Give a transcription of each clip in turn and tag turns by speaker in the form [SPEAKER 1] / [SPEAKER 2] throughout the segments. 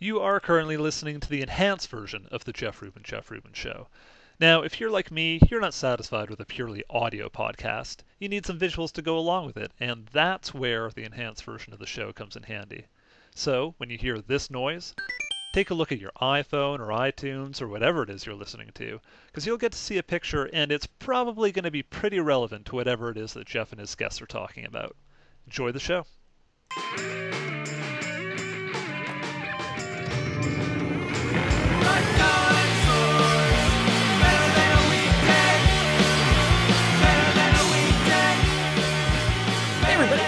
[SPEAKER 1] You are currently listening to the enhanced version of the Jeff Rubin Show. Now, if you're like me, you're not satisfied with a purely audio podcast. You need some visuals to go along with it, and that's where the enhanced version of the show comes in handy. So, when you hear this noise, take a look at your iPhone or iTunes or whatever it is you're listening to, because you'll get to see a picture and it's probably going to be pretty relevant to whatever it is that Jeff and his guests are talking about. Enjoy the show.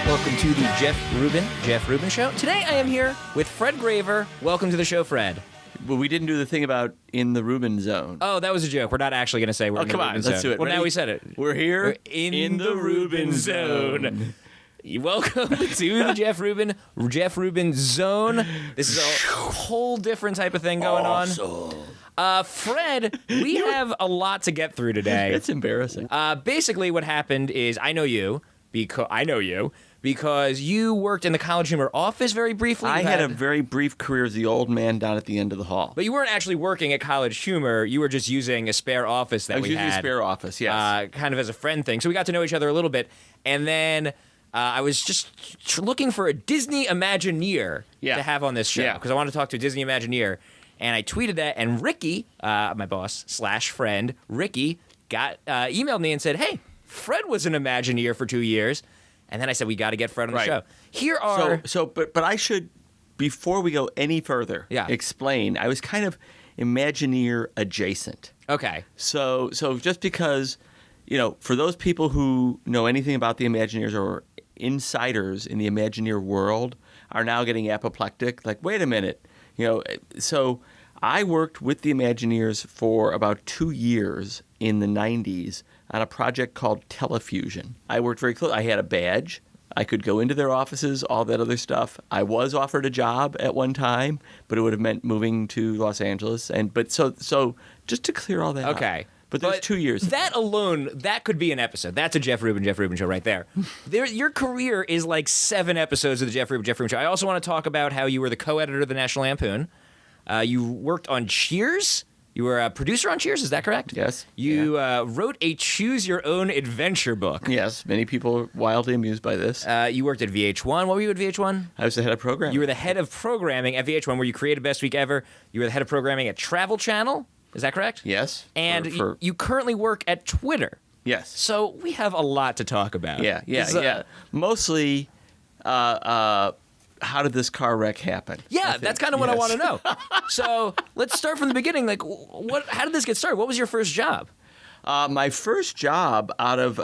[SPEAKER 2] Welcome to the Jeff Rubin Show. Today I am here with Fred Graver. Welcome to the show, Fred.
[SPEAKER 3] Well, we didn't do the thing about in the Rubin zone.
[SPEAKER 2] Oh, that was a joke. We're not actually going to say we're in the Rubin zone.
[SPEAKER 3] Let's do it.
[SPEAKER 2] Well,
[SPEAKER 3] Ready?
[SPEAKER 2] now we said it.
[SPEAKER 3] We're here
[SPEAKER 2] in the Rubin zone. Welcome to the Jeff Rubin zone. This is a whole different type of thing going on. Fred, we have a lot to get through today.
[SPEAKER 3] It's embarrassing.
[SPEAKER 2] Basically, what happened is I know you because you worked in the College Humor office very briefly.
[SPEAKER 3] I had a very brief career as the old man down at the end of the hall.
[SPEAKER 2] But you weren't actually working at College Humor. You were just using a spare office that we had.
[SPEAKER 3] I was using a spare office, yes.
[SPEAKER 2] Kind of as a friend thing. So we got to know each other a little bit. And then I was just looking for a Disney Imagineer to have on this show. Because I wanted to talk to a Disney Imagineer. And I tweeted that. And Ricky, my boss / friend, Ricky, emailed me and said, hey, Fred was an Imagineer for 2 years. And then I said, we got to get Fred on the show. Here are...
[SPEAKER 3] But I should, before we go any further, explain. I was kind of Imagineer adjacent.
[SPEAKER 2] Okay.
[SPEAKER 3] So just because, for those people who know anything about the Imagineers or insiders in the Imagineer world are now getting apoplectic. Like, wait a minute. So I worked with the Imagineers for about 2 years in the 90s on a project called Telefusion. I worked very close. I had a badge. I could go into their offices, all that other stuff. I was offered a job at one time, but it would have meant moving to Los Angeles. So just to clear all that up. But there's 2 years.
[SPEAKER 2] That alone, that could be an episode. That's a Jeff Rubin Show right there. Your career is like 7 episodes of the Jeff Rubin Show. I also want to talk about how you were the co-editor of the National Lampoon. You worked on Cheers. You were a producer on Cheers, is that correct?
[SPEAKER 3] Yes.
[SPEAKER 2] You wrote a choose-your-own-adventure book.
[SPEAKER 3] Yes, many people are wildly amused by this.
[SPEAKER 2] You worked at VH1. What were you at VH1?
[SPEAKER 3] I was the head of programming.
[SPEAKER 2] You were the head of programming at VH1, where you created Best Week Ever. You were the head of programming at Travel Channel. Is that correct?
[SPEAKER 3] Yes.
[SPEAKER 2] And you currently work at Twitter.
[SPEAKER 3] Yes.
[SPEAKER 2] So we have a lot to talk about.
[SPEAKER 3] Yeah. Mostly... how did this car wreck happen?
[SPEAKER 2] Yeah, that's kind of what I want to know. So let's start from the beginning. Like, how did this get started? What was your first job?
[SPEAKER 3] My first job out of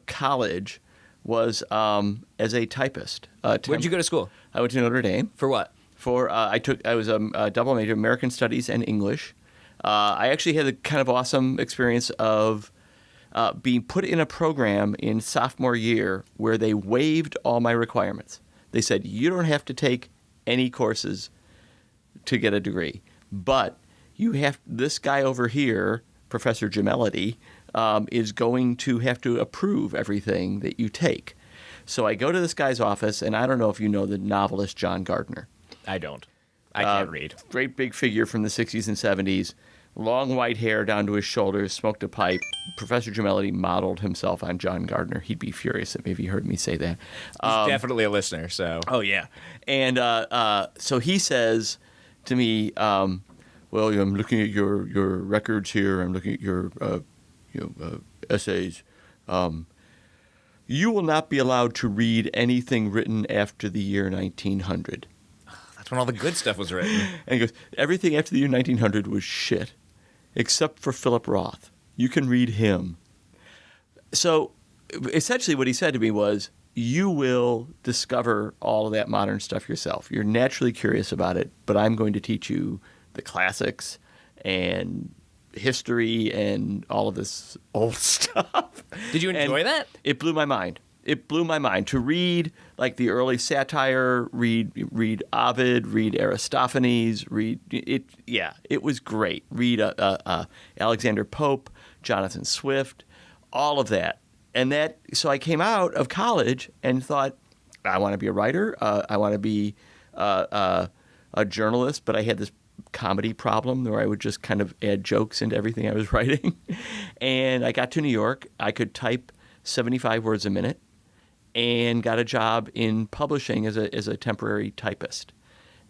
[SPEAKER 3] college was as a typist.
[SPEAKER 2] Where did you go to school?
[SPEAKER 3] I went to Notre Dame.
[SPEAKER 2] For what?
[SPEAKER 3] I was a double major, American Studies and English. I actually had the kind of awesome experience of being put in a program in sophomore year where they waived all my requirements. They said, you don't have to take any courses to get a degree, but this guy over here, Professor Gemelity, is going to have to approve everything that you take. So I go to this guy's office, and I don't know if you know the novelist John Gardner.
[SPEAKER 2] I don't. I can't read.
[SPEAKER 3] Great big figure from the 60s and 70s. Long white hair down to his shoulders, smoked a pipe. Professor Gemelity modeled himself on John Gardner. He'd be furious if he heard me say that.
[SPEAKER 2] He's definitely a listener, so.
[SPEAKER 3] Oh, yeah. And so he says to me, well, I'm looking at your records here. I'm looking at your essays. You will not be allowed to read anything written after the year 1900.
[SPEAKER 2] That's when all the good stuff was written.
[SPEAKER 3] And he goes, everything after the year 1900 was shit, except for Philip Roth. You can read him. So essentially what he said to me was, you will discover all of that modern stuff yourself. You're naturally curious about it, but I'm going to teach you the classics and history and all of this old stuff.
[SPEAKER 2] Did you enjoy that?
[SPEAKER 3] It blew my mind. It blew my mind to read like the early satire, read Ovid, read Aristophanes, read it. Yeah, it was great. Read Alexander Pope, Jonathan Swift, all of that. And so I came out of college and thought, I want to be a writer. I want to be a journalist, but I had this comedy problem where I would just kind of add jokes into everything I was writing. And I got to New York. I could type 75 words a minute and got a job in publishing as a temporary typist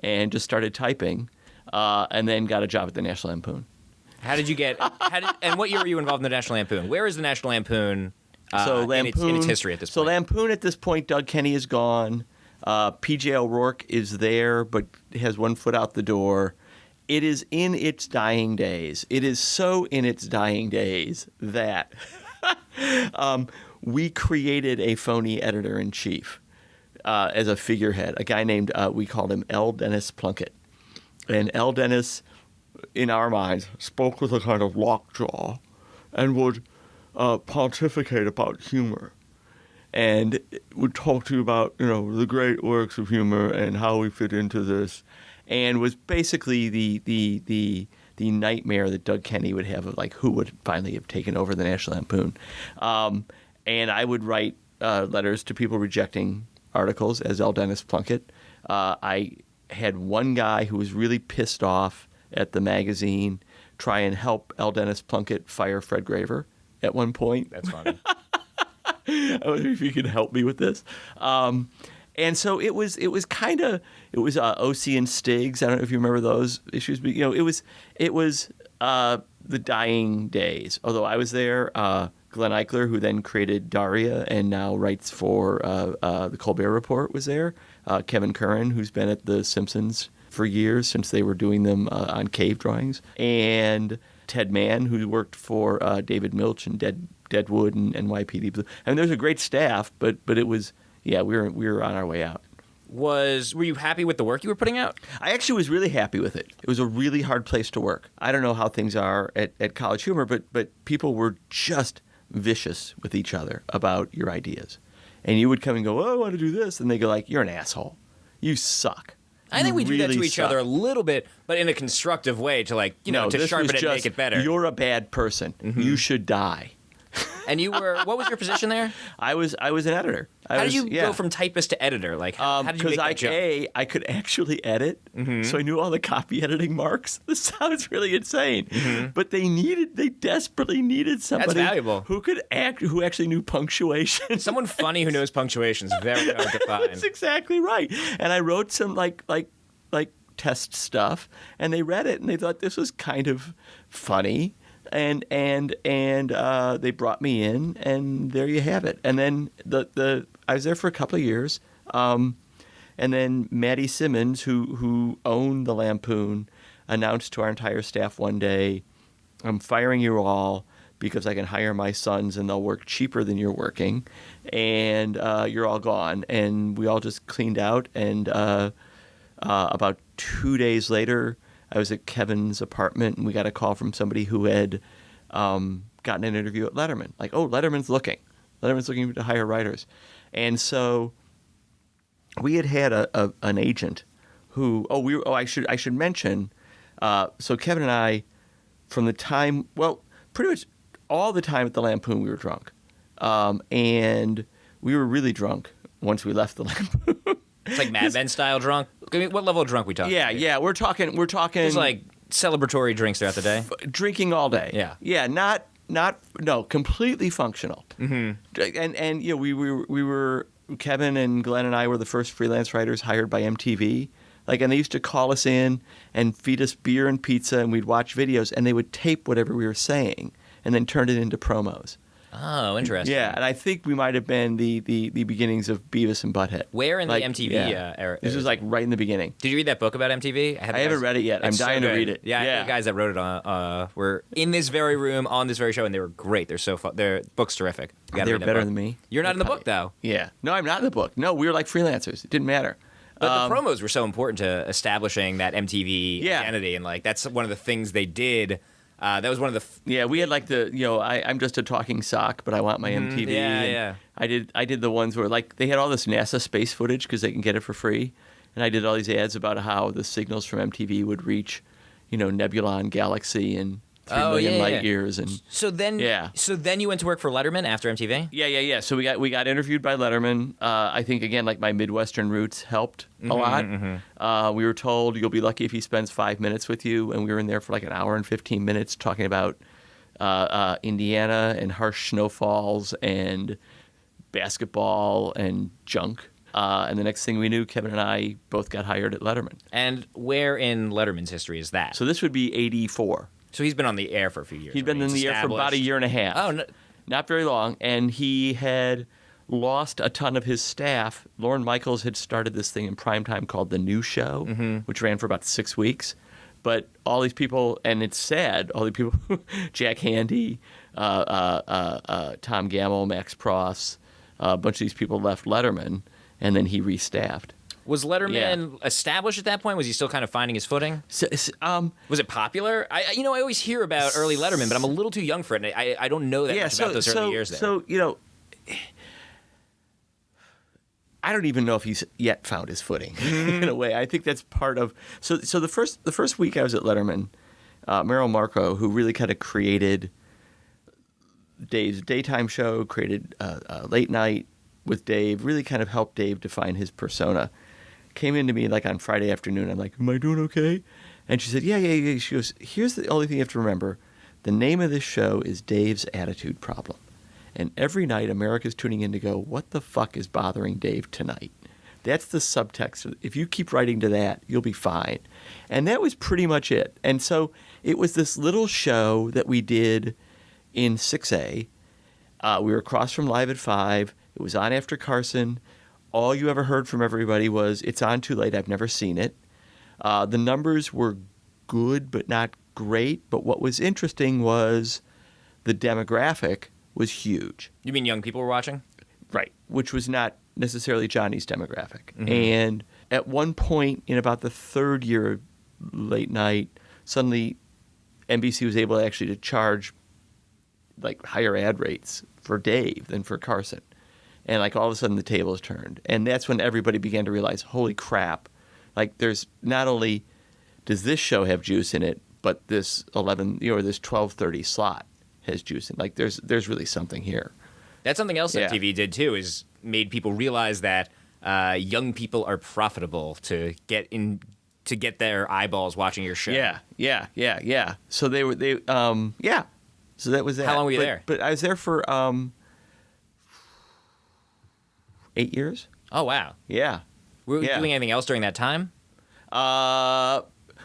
[SPEAKER 3] and just started typing and then got a job at the National Lampoon.
[SPEAKER 2] How did you get and what year were you involved in the National Lampoon? Where is the National Lampoon, in its history at this point?
[SPEAKER 3] So Lampoon at this point, Doug Kenny is gone. P.J. O'Rourke is there but has one foot out the door. It is in its dying days. It is so in its dying days that we created a phony editor-in-chief as a figurehead, a guy named, we called him L. Dennis Plunkett. And L. Dennis, in our minds, spoke with a kind of lockjaw and would pontificate about humor and would talk to you about, the great works of humor and how we fit into this, and was basically the nightmare that Doug Kenny would have of like who would finally have taken over the National Lampoon. And I would write letters to people rejecting articles as L. Dennis Plunkett. I had one guy who was really pissed off at the magazine try and help L. Dennis Plunkett fire Fred Graver at one point.
[SPEAKER 2] That's funny.
[SPEAKER 3] I wonder if you could help me with this. And so it was O.C. and Stiggs. I don't know if you remember those issues, but it was the dying days. Although I was there, Glenn Eichler, who then created Daria and now writes for the Colbert Report, was there. Kevin Curran, who's been at The Simpsons for years since they were doing them on cave drawings, and Ted Mann, who worked for David Milch and Deadwood and NYPD Blue. I mean, there's a great staff, but it was, we were on our way out.
[SPEAKER 2] Were you happy with the work you were putting out?
[SPEAKER 3] I actually was really happy with it. It was a really hard place to work. I don't know how things are at College Humor, but people were just vicious with each other about your ideas. And you would come and go, oh, I want to do this. And they go like, you're an asshole. You suck.
[SPEAKER 2] I think we do that to each
[SPEAKER 3] suck.
[SPEAKER 2] other a little bit, but in a constructive way to to sharpen it and make it better.
[SPEAKER 3] You're a bad person. Mm-hmm. You should die.
[SPEAKER 2] And what was your position there?
[SPEAKER 3] I was an editor.
[SPEAKER 2] How did you go from typist to edider? Like, how did you make that jump?
[SPEAKER 3] I could actually edit, so I knew all the copy editing marks. This sounds really insane, but they desperately needed somebody
[SPEAKER 2] That's valuable.
[SPEAKER 3] who actually knew punctuation.
[SPEAKER 2] Someone funny who knows punctuation is very hard to find.
[SPEAKER 3] That's exactly right. And I wrote some like test stuff, and they read it and they thought this was kind of funny. And they brought me in, and there you have it. And then I was there for a couple of years, and then Maddie Simmons, who owned the Lampoon, announced to our entire staff one day, "I'm firing you all because I can hire my sons and they'll work cheaper than you're working, and you're all gone." And we all just cleaned out. And about 2 days later, I was at Kevin's apartment, and we got a call from somebody who had gotten an interview at Letterman. Like, oh, Letterman's looking to hire writers. And so we had an agent who, I should mention, so Kevin and I, from the time, pretty much all the time at the Lampoon, we were drunk. And we were really drunk once we left the Lampoon.
[SPEAKER 2] It's like Mad Men style drunk. I mean, what level of drunk we talking?
[SPEAKER 3] Yeah. We're talking.
[SPEAKER 2] It's like celebratory drinks throughout the day.
[SPEAKER 3] Drinking all day.
[SPEAKER 2] Yeah.
[SPEAKER 3] No, completely functional. Mm-hmm. And we were Kevin and Glenn and I were the first freelance writers hired by MTV. And they used to call us in and feed us beer and pizza, and we'd watch videos, and they would tape whatever we were saying and then turn it into promos.
[SPEAKER 2] Oh, interesting.
[SPEAKER 3] Yeah, and I think we might have been the beginnings of Beavis and Butthead.
[SPEAKER 2] Where in the MTV era?
[SPEAKER 3] This was right in the beginning.
[SPEAKER 2] Did you read that book about MTV?
[SPEAKER 3] I haven't read it yet. I'm dying to read it.
[SPEAKER 2] Yeah, I know the guys that wrote it were in this very room on this very show, and they were great. They're so fun. Their book's terrific.
[SPEAKER 3] They're better than me.
[SPEAKER 2] You're not in the book, though.
[SPEAKER 3] Yeah. No, I'm not in the book. No, we were like freelancers. It didn't matter.
[SPEAKER 2] But the promos were so important to establishing that MTV identity, and that's one of the things they did. That was one of the
[SPEAKER 3] we had I'm just a talking sock, but I want my MTV.
[SPEAKER 2] Yeah.
[SPEAKER 3] I did the ones where they had all this NASA space footage because they can get it for free, and I did all these ads about how the signals from MTV would reach, Nebula and Galaxy and 3 million light years. And
[SPEAKER 2] so then you went to work for Letterman after MTV?
[SPEAKER 3] Yeah. So we got interviewed by Letterman. I think, again, like my Midwestern roots helped a lot. We were told you'll be lucky if he spends 5 minutes with you, and we were in there for like an hour and 15 minutes talking about Indiana and harsh snowfalls and basketball and junk. And the next thing we knew, Kevin and I both got hired at Letterman.
[SPEAKER 2] And where in Letterman's history is that?
[SPEAKER 3] So this would be 84.
[SPEAKER 2] So he's been on the air for a few years.
[SPEAKER 3] He'd been in the air for about a year and a half.
[SPEAKER 2] Oh, no.
[SPEAKER 3] Not very long. And he had lost a ton of his staff. Lorne Michaels had started this thing in primetime called The New Show, which ran for about 6 weeks. But all these people, and it's sad, all these people, Jack Handy, Tom Gamble, Max Pross, a bunch of these people left Letterman, and then he restaffed.
[SPEAKER 2] Was Letterman established at that point? Was he still kind of finding his footing? Was it popular? I always hear about early Letterman, but I'm a little too young for it. I don't know that much about those early years there.
[SPEAKER 3] So, I don't even know if he's yet found his footing in a way. I think that's part of so the first week I was at Letterman, Merrill Marco, who really kind of created Dave's daytime show, created Late Night with Dave, really kind of helped Dave define his persona. Came into me like on Friday afternoon. I'm like, am I doing okay? And she said, yeah. She goes, here's the only thing you have to remember. The name of this show is Dave's Attitude Problem. And every night, America's tuning in to go, what the fuck is bothering Dave tonight? That's the subtext. If you keep writing to that, you'll be fine. And that was pretty much it. And so it was this little show that we did in 6A. We were across from Live at 5. It was on after Carson. All you ever heard from everybody was, it's on too late. I've never seen it. The numbers were good, but not great. But what was interesting was the demographic was huge.
[SPEAKER 2] You mean young people were watching?
[SPEAKER 3] Right, which was not necessarily Johnny's demographic. And at one point in about the third year of Late Night, suddenly NBC was able actually to charge like higher ad rates for Dave than for Carson. And like all of a sudden the tables turned. And that's when everybody began to realize, holy crap, like there's not only does this show have juice in it, but this 11 or this 12:30 slot has juice in it. Like there's really something here.
[SPEAKER 2] That's something else that TV did too, is made people realize that young people are profitable to get their eyeballs watching your show.
[SPEAKER 3] Yeah. So they So that was that.
[SPEAKER 2] How long were you there?
[SPEAKER 3] But I was there for 8 years.
[SPEAKER 2] Oh, wow.
[SPEAKER 3] Yeah.
[SPEAKER 2] Were you doing anything else during that time?
[SPEAKER 3] No,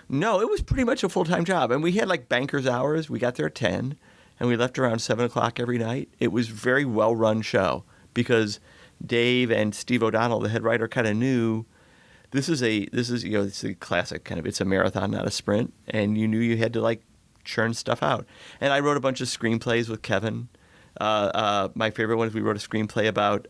[SPEAKER 3] it was pretty much a full-time job. And we had like banker's hours. We got there at 10, and we left around 7 o'clock every night. It was a very well-run show because Dave and Steve O'Donnell, the head writer, kind of knew this is it's a classic kind of, it's a marathon, not a sprint. And you knew you had to like churn stuff out. And I wrote a bunch of screenplays with Kevin. My favorite one is we wrote a screenplay about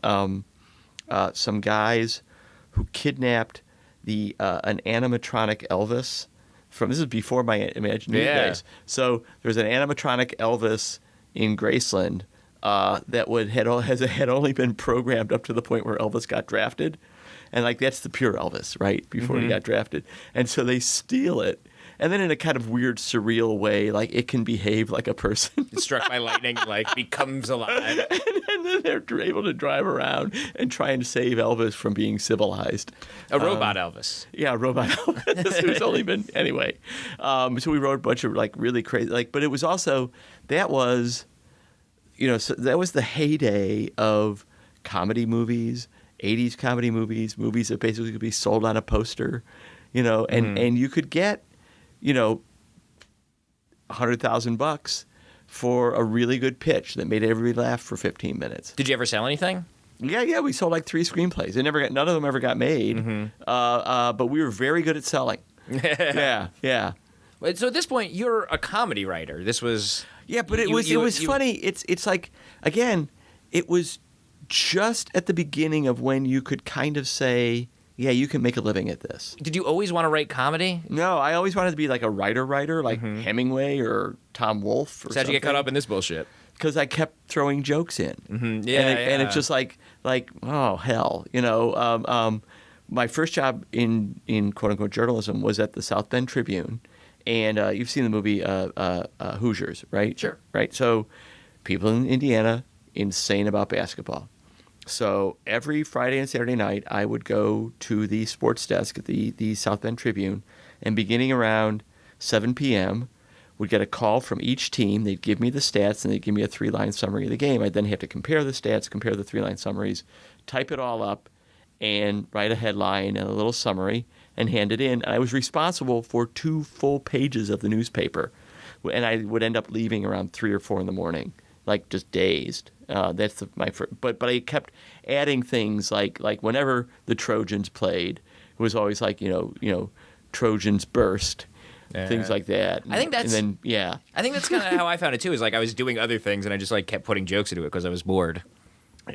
[SPEAKER 3] some guys who kidnapped an animatronic Elvis from, this is before my Imagineer days. So there's an animatronic Elvis in Graceland that had only been programmed up to the point where Elvis got drafted. And like that's the pure Elvis, right? Before he got drafted. And so they steal it. And then in a kind of weird, surreal way, like it can behave like a person.
[SPEAKER 2] It's struck by lightning, like becomes alive.
[SPEAKER 3] And then they're able to drive around and try and save Elvis from being civilized.
[SPEAKER 2] A robot Elvis.
[SPEAKER 3] Yeah, robot Elvis, who's only been, anyway. So we wrote a bunch of like really crazy, but it was also, that was the heyday of comedy movies, 80s comedy movies that basically could be sold on a poster, and you could get, $100,000 for a really good pitch that made everybody laugh for 15 minutes.
[SPEAKER 2] Did you ever sell anything?
[SPEAKER 3] Yeah, we sold like 3 screenplays. None of them ever got made, but we were very good at selling. Yeah.
[SPEAKER 2] So at this point, you're a comedy writer. This was
[SPEAKER 3] but it was funny. It's like, again, it was just at the beginning of when you could kind of say, yeah, you can make a living at this.
[SPEAKER 2] Did you always want to write comedy?
[SPEAKER 3] No, I always wanted to be like a writer, like Hemingway or Tom Wolfe or something.
[SPEAKER 2] How'd you get caught up in this bullshit?
[SPEAKER 3] Because I kept throwing jokes in.
[SPEAKER 2] And
[SPEAKER 3] it's just like oh, hell. My first job in quote-unquote journalism was at the South Bend Tribune, And you've seen the movie Hoosiers, right?
[SPEAKER 2] Sure.
[SPEAKER 3] Right. So people in Indiana, insane about basketball. So every Friday and Saturday night, I would go to the sports desk at the South Bend Tribune, and beginning around 7 p.m., would get a call from each team. They'd give me the stats, and they'd give me a 3-line summary of the game. I'd then have to compare the stats, compare the 3-line summaries, type it all up, and write a headline and a little summary and hand it in. And I was responsible for 2 full pages of the newspaper, and I would end up leaving around 3 or 4 in the morning, like just dazed. But I kept adding things like whenever the Trojans played, it was always like Trojans burst, things like that.
[SPEAKER 2] I think that's
[SPEAKER 3] and then
[SPEAKER 2] I think that's kind of how I found it too. Is like I was doing other things and I just like kept putting jokes into it because I was bored.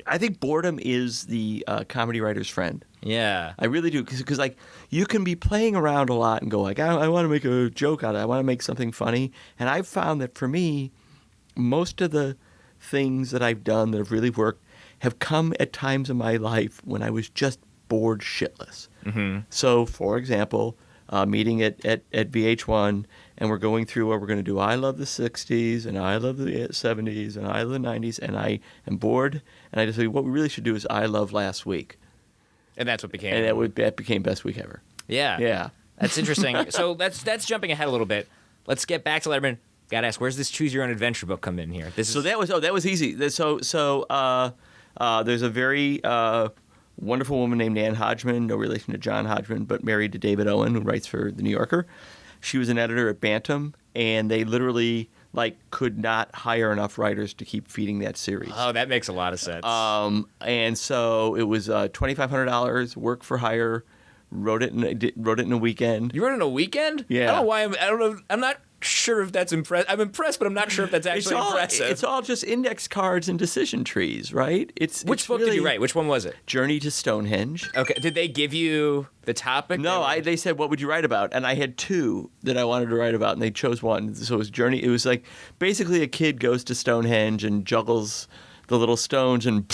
[SPEAKER 3] I think boredom is the comedy writer's friend.
[SPEAKER 2] Yeah,
[SPEAKER 3] I really do, because like you can be playing around a lot and go like I want to make a joke out of it. I want to make something funny, and I've found that for me, most of the things that I've done that have really worked have come at times in my life when I was just bored shitless.
[SPEAKER 2] Mm-hmm.
[SPEAKER 3] So, for example, meeting at VH1, and we're going through what we're going to do. I love the 60s, and I love the 70s, and I love the 90s, and I am bored, and I just say, what we really should do is I love last week.
[SPEAKER 2] And that's what became.
[SPEAKER 3] And that became best week ever.
[SPEAKER 2] Yeah.
[SPEAKER 3] Yeah.
[SPEAKER 2] That's interesting. So that's jumping ahead a little bit. Let's get back to Letterman. Gotta ask, where's this Choose Your Own Adventure book come in here?
[SPEAKER 3] That was easy. So there's a very wonderful woman named Ann Hodgman, no relation to John Hodgman, but married to David Owen, who writes for The New Yorker. She was an editor at Bantam, and they literally could not hire enough writers to keep feeding that series.
[SPEAKER 2] Oh, that makes a lot of sense.
[SPEAKER 3] And so it was $2,500, work for hire. Wrote it in a weekend.
[SPEAKER 2] You wrote it in a weekend?
[SPEAKER 3] Yeah.
[SPEAKER 2] I don't know why. I don't know. I'm not sure if that's impressive. I'm impressed, but I'm not sure if that's actually impressive.
[SPEAKER 3] It's all just index cards and decision trees, right?
[SPEAKER 2] Which book did you write? Which one was it?
[SPEAKER 3] Journey to Stonehenge.
[SPEAKER 2] Okay. Did they give you the topic?
[SPEAKER 3] No, they said, what would you write about? And I had 2 that I wanted to write about, and they chose one. So it was Journey. It was like basically a kid goes to Stonehenge and juggles the little stones and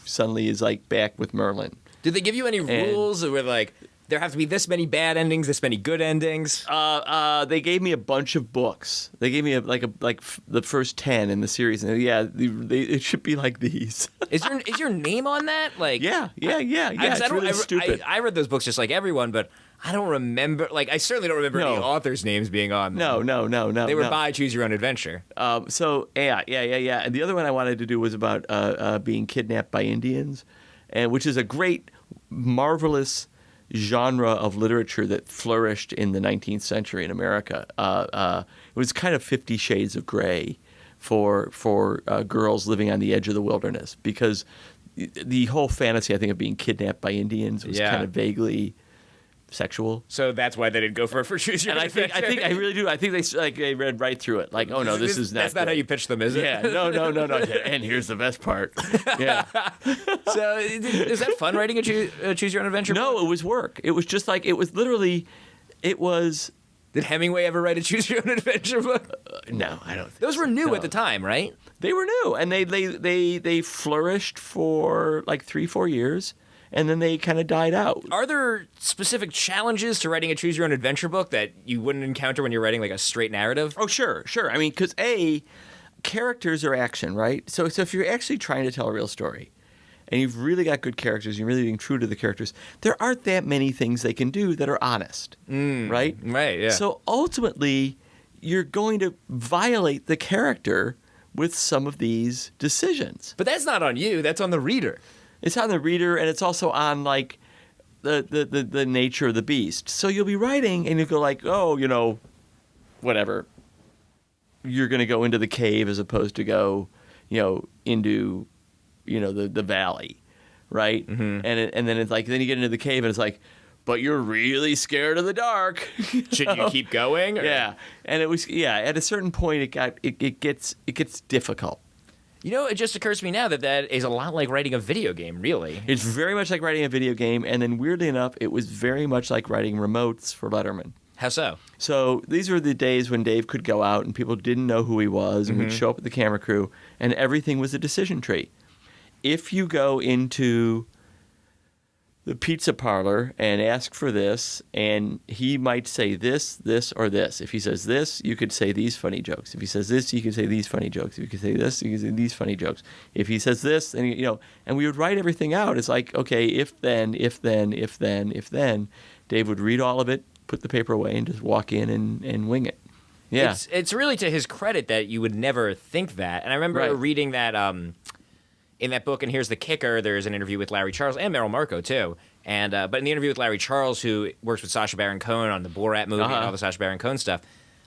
[SPEAKER 3] suddenly is back with Merlin.
[SPEAKER 2] Did they give you any rules where there have to be this many bad endings, this many good endings?
[SPEAKER 3] They gave me a bunch of books. They gave me the first 10 in the series, and it should be like these.
[SPEAKER 2] Is your name on that?
[SPEAKER 3] Yeah. It's really stupid.
[SPEAKER 2] I read those books just like everyone, but I don't remember. I certainly don't remember any authors' names being on them.
[SPEAKER 3] No.
[SPEAKER 2] They were by Choose Your Own Adventure.
[SPEAKER 3] So yeah. And the other one I wanted to do was about being kidnapped by Indians, and which is a great, marvelous genre of literature that flourished in the 19th century in America. It was kind of 50 Shades of Grey for girls living on the edge of the wilderness, because the whole fantasy, I think, of being kidnapped by Indians was kind of vaguely sexual.
[SPEAKER 2] So that's why they didn't go for Choose Your Own Adventure.
[SPEAKER 3] I think I really do. I think they read right through it. Oh no, this is not.
[SPEAKER 2] That's not how you pitch them, is it?
[SPEAKER 3] Yeah. No. And here's the best part. Yeah.
[SPEAKER 2] So is that fun writing a Choose Your Own Adventure?
[SPEAKER 3] No,
[SPEAKER 2] book?
[SPEAKER 3] it was work. It was just it was literally, it was.
[SPEAKER 2] Did Hemingway ever write a Choose Your Own Adventure book?
[SPEAKER 3] No, I don't think
[SPEAKER 2] those were new at the time, right?
[SPEAKER 3] They were new, and they flourished for 3-4 years. And then they kind of died out.
[SPEAKER 2] Are there specific challenges to writing a Choose Your Own Adventure book that you wouldn't encounter when you're writing a straight narrative?
[SPEAKER 3] Oh, sure. I mean, because characters are action, right? So if you're actually trying to tell a real story, and you've really got good characters, you're really being true to the characters, there aren't that many things they can do that are honest, right?
[SPEAKER 2] Right, yeah.
[SPEAKER 3] So ultimately, you're going to violate the character with some of these decisions.
[SPEAKER 2] But that's not on you. That's on the reader.
[SPEAKER 3] It's on the reader, and it's also on the nature of the beast. So you'll be writing, and you go whatever. You're going to go into the cave as opposed to go, into, the valley, right? Mm-hmm. And then it's then you get into the cave, and it's but you're really scared of the dark.
[SPEAKER 2] Should you keep going? Or?
[SPEAKER 3] Yeah, and it was at a certain point it gets difficult.
[SPEAKER 2] It just occurs to me now that is a lot like writing a video game, really.
[SPEAKER 3] It's very much like writing a video game, and then weirdly enough, it was very much like writing remotes for Letterman.
[SPEAKER 2] How so?
[SPEAKER 3] So these were the days when Dave could go out and people didn't know who he was, and we'd show up at the camera crew, and everything was a decision tree. If you go into the pizza parlor and ask for this, and he might say this, this, or this. If he says this, you could say these funny jokes. If he says this, you could say these funny jokes. If you could say this, you could say these funny jokes. If he says this, then and we would write everything out. It's like, okay, if then, if then, if then, if then. Dave would read all of it, put the paper away, and just walk in and wing it. Yeah,
[SPEAKER 2] it's really to his credit that you would never think that. And I remember reading that in that book. And here's the kicker: there's an interview with Larry Charles and Meryl Marco too. And but in the interview with Larry Charles, who works with Sacha Baron Cohen on the Borat movie and all the Sacha Baron Cohen stuff,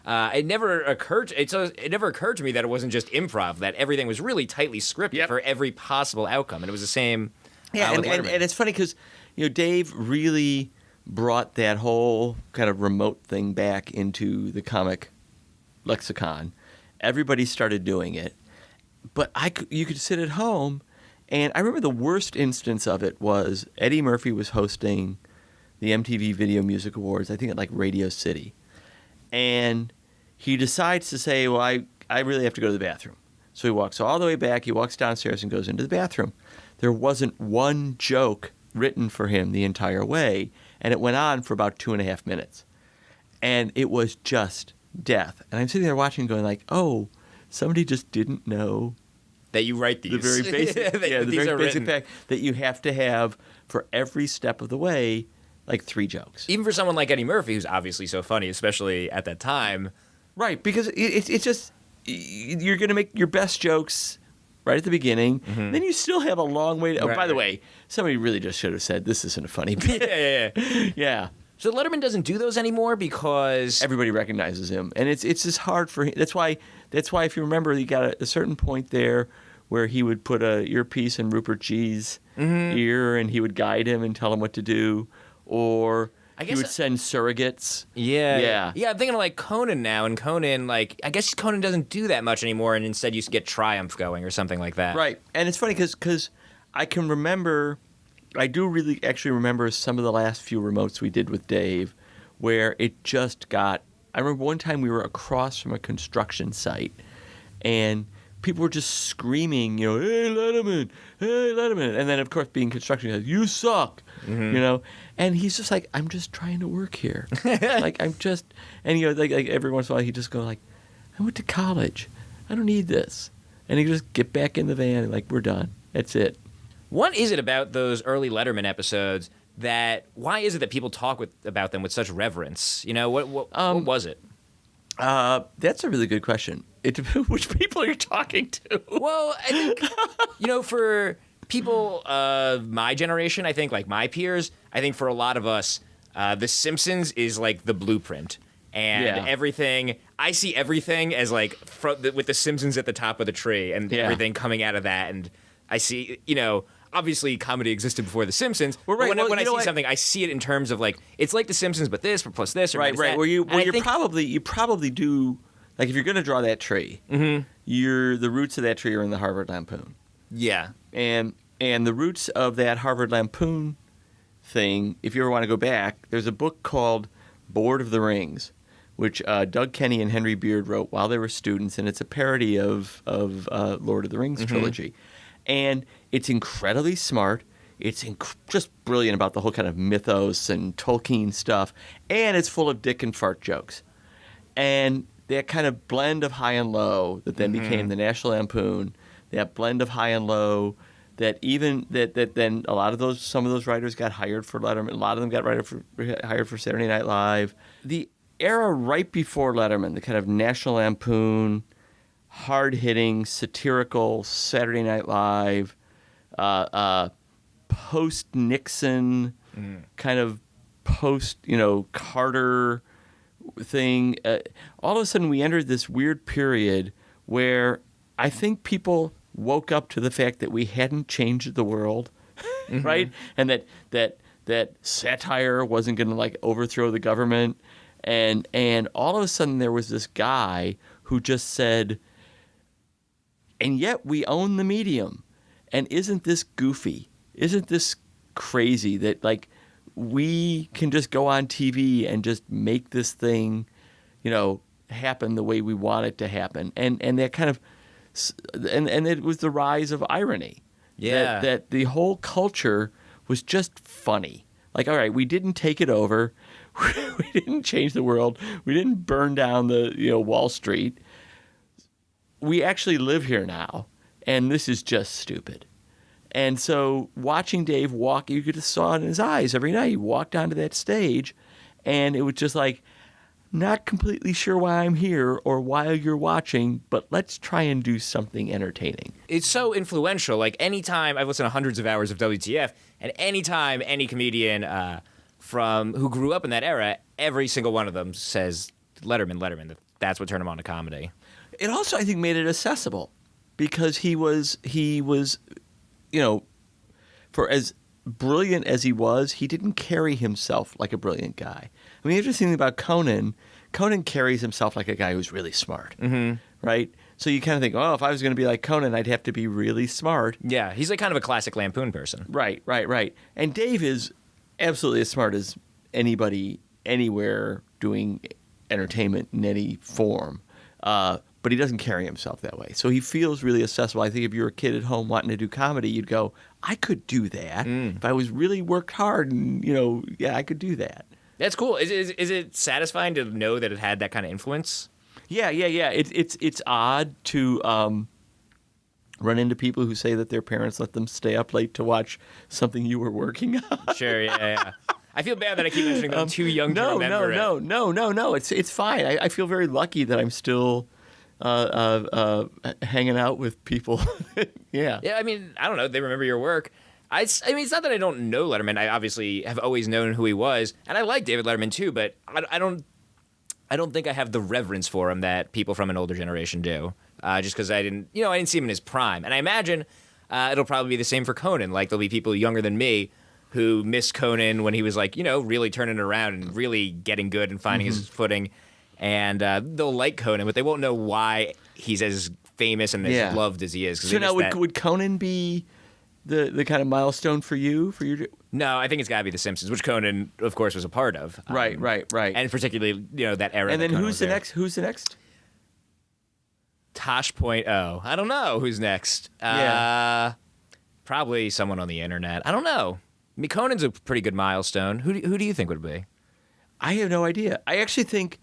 [SPEAKER 2] it never occurred to me that it wasn't just improv; that everything was really tightly scripted for every possible outcome, and it was the same.
[SPEAKER 3] Yeah, and it's funny because Dave really brought that whole kind of remote thing back into the comic lexicon. Everybody started doing it, but you could sit at home, and I remember the worst instance of it was Eddie Murphy was hosting the MTV Video Music Awards, I think at like Radio City, and he decides to say, well, I really have to go to the bathroom. So he walks all the way back, he walks downstairs and goes into the bathroom. There wasn't one joke written for him the entire way, and it went on for about 2.5 minutes. And it was just death. And I'm sitting there watching going like, oh, somebody just didn't know
[SPEAKER 2] that you write these.
[SPEAKER 3] The very basic, basic fact that you have to have for every step of the way, like 3 jokes.
[SPEAKER 2] Even for someone like Eddie Murphy, who's obviously so funny, especially at that time.
[SPEAKER 3] Right, because it's just, you're going to make your best jokes right at the beginning. Mm-hmm. Then you still have a long way to... Oh, by the way, somebody really just should have said, this isn't a funny bit. Yeah.
[SPEAKER 2] So Letterman doesn't do those anymore because...
[SPEAKER 3] Everybody recognizes him. And it's just hard for him. That's why if you remember, he got a certain point there where he would put a earpiece in Rupert G's ear and he would guide him and tell him what to do. Or... He would send surrogates.
[SPEAKER 2] Yeah. I'm thinking of like Conan now, and Conan, like, I guess Conan doesn't do that much anymore, and instead you get Triumph going or something like that.
[SPEAKER 3] Right. And it's funny because I can remember, I do really actually remember some of the last few remotes we did with Dave where it just got, I remember one time we were across from a construction site, and people were just screaming, hey, Letterman, hey, Letterman. And then, of course, being construction guys, you suck, And he's just like, I'm just trying to work here. And like every once in a while, he'd just go like, I went to college. I don't need this. And he'd just get back in the van and like, we're done. That's it.
[SPEAKER 2] What is it about those early Letterman episodes why is it that people talk about them with such reverence? What was it?
[SPEAKER 3] That's a really good question. It depends which people you're talking to.
[SPEAKER 2] Well, I think, for people of my generation, I think, like my peers, I think for a lot of us, The Simpsons is like the blueprint. And everything, I see everything as like with The Simpsons at the top of the tree and everything coming out of that. And I see, obviously comedy existed before The Simpsons. Well, right. When I see something, I see it in terms of like, it's like The Simpsons, but this, plus this, or
[SPEAKER 3] right.
[SPEAKER 2] That.
[SPEAKER 3] You probably do, like if you're going to draw that tree, the roots of that tree are in the Harvard Lampoon.
[SPEAKER 2] Yeah.
[SPEAKER 3] And the roots of that Harvard Lampoon thing, if you ever want to go back, there's a book called Board of the Rings, which Doug Kenny and Henry Beard wrote while they were students, and it's a parody of Lord of the Rings trilogy. And it's incredibly smart. It's just brilliant about the whole kind of mythos and Tolkien stuff, and it's full of dick and fart jokes. And that kind of blend of high and low that then became the National Lampoon, that blend of high and low that even that then some of those writers got hired for Letterman. A lot of them got hired for Saturday Night Live. The era right before Letterman, the kind of National Lampoon, hard-hitting, satirical Saturday Night Live, post-Nixon, kind of post, Carter thing. All of a sudden, we entered this weird period where I think people woke up to the fact that we hadn't changed the world, right? And that satire wasn't going to like overthrow the government. And all of a sudden there was this guy who just said, and yet we own the medium. And isn't this goofy? Isn't this crazy that like we can just go on TV and just make this thing, happen the way we want it to happen? And that kind of, and it was the rise of irony.
[SPEAKER 2] Yeah.
[SPEAKER 3] That the whole culture was just funny. Like, all right, we didn't take it over. We didn't change the world. We didn't burn down Wall Street. We actually live here now, and this is just stupid. And so watching Dave walk, you could just saw it in his eyes every night. He walked onto that stage, and it was just like, not completely sure why I'm here or why you're watching, but let's try and do something entertaining.
[SPEAKER 2] It's so influential. Like, anytime I've listened to hundreds of hours of WTF, and anytime any comedian who grew up in that era, every single one of them says Letterman. That's what turned him on to comedy.
[SPEAKER 3] It also, I think, made it accessible because he was, for as brilliant as he was, he didn't carry himself like a brilliant guy. I mean, the interesting thing about Conan carries himself like a guy who's really smart, right? So you kind of think, oh, if I was going to be like Conan, I'd have to be really smart.
[SPEAKER 2] Yeah, he's like kind of a classic Lampoon person.
[SPEAKER 3] Right. And Dave is absolutely as smart as anybody anywhere doing entertainment in any form. But he doesn't carry himself that way. So he feels really accessible. I think if you're a kid at home wanting to do comedy, you'd go, I could do that. If I was really worked hard and, I could do that.
[SPEAKER 2] That's cool. Is it satisfying to know that it had that kind of influence?
[SPEAKER 3] Yeah. It's odd to run into people who say that their parents let them stay up late to watch something you were working on.
[SPEAKER 2] Sure, yeah. I feel bad that I keep mentioning them too young to remember it.
[SPEAKER 3] No. It's fine. I feel very lucky that I'm still hanging out with people. Yeah.
[SPEAKER 2] Yeah, I mean, I don't know. They remember your work. I mean, it's not that I don't know Letterman. I obviously have always known who he was, and I like David Letterman too. But I don't think I have the reverence for him that people from an older generation do. Just because I didn't see him in his prime, and I imagine it'll probably be the same for Conan. Like, there'll be people younger than me who missed Conan when he was like, really turning it around and really getting good and finding his footing. And they'll like Conan, but they won't know why he's as famous and as loved as he is.
[SPEAKER 3] So now, would Conan be the kind of milestone for you?
[SPEAKER 2] No, I think it's got to be The Simpsons, which Conan, of course, was a part of.
[SPEAKER 3] Right.
[SPEAKER 2] And particularly, that era.
[SPEAKER 3] And then who's the next? Who's the next?
[SPEAKER 2] Tosh.0. I don't know who's next. Probably someone on the internet. I don't know. I mean, Conan's a pretty good milestone. Who do you think would be?
[SPEAKER 3] I have no idea. I actually think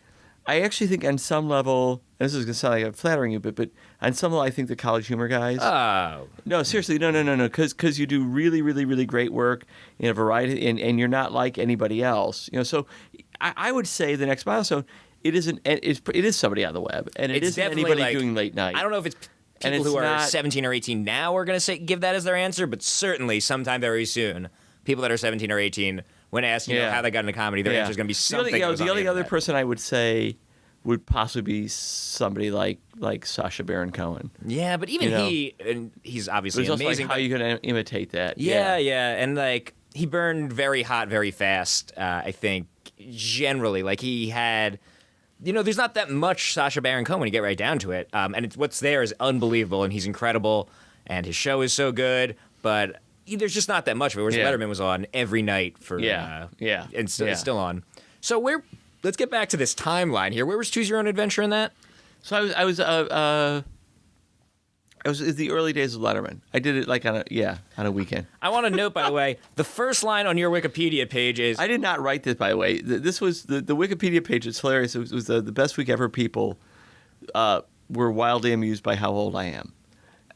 [SPEAKER 3] on some level, and this is going to sound like I'm flattering you, but on some level, I think the College Humor guys.
[SPEAKER 2] Oh.
[SPEAKER 3] No, seriously, no. Because you do really, really, really great work in a variety, and you're not like anybody else. So I would say the next milestone, it is somebody on the web, and it isn't anybody doing late night.
[SPEAKER 2] I don't know if it's people who are 17 or 18 now are going to give that as their answer, but certainly sometime very soon, people that are 17 or 18, when asked how they got into comedy, their answer is going to be something.
[SPEAKER 3] The only other person I would say would possibly be somebody like Sacha Baron Cohen.
[SPEAKER 2] Yeah, but even he's obviously
[SPEAKER 3] amazing.
[SPEAKER 2] Also
[SPEAKER 3] how are you going to imitate that?
[SPEAKER 2] Yeah, and he burned very hot, very fast. I think generally, he had. There's not that much Sacha Baron Cohen when you get right down to it. And what's there is unbelievable, and he's incredible, and his show is so good, but there's just not that much of it, whereas Letterman was on every night for... and it's still on. So let's get back to this timeline here. Where was Choose Your Own Adventure in that?
[SPEAKER 3] So I was in the early days of Letterman. I did it on a weekend.
[SPEAKER 2] I want to note, by the way, the first line on your Wikipedia page is...
[SPEAKER 3] I did not write this, by the way. This was the Wikipedia page. It's hilarious. It was the best week ever. People were wildly amused by how old I am,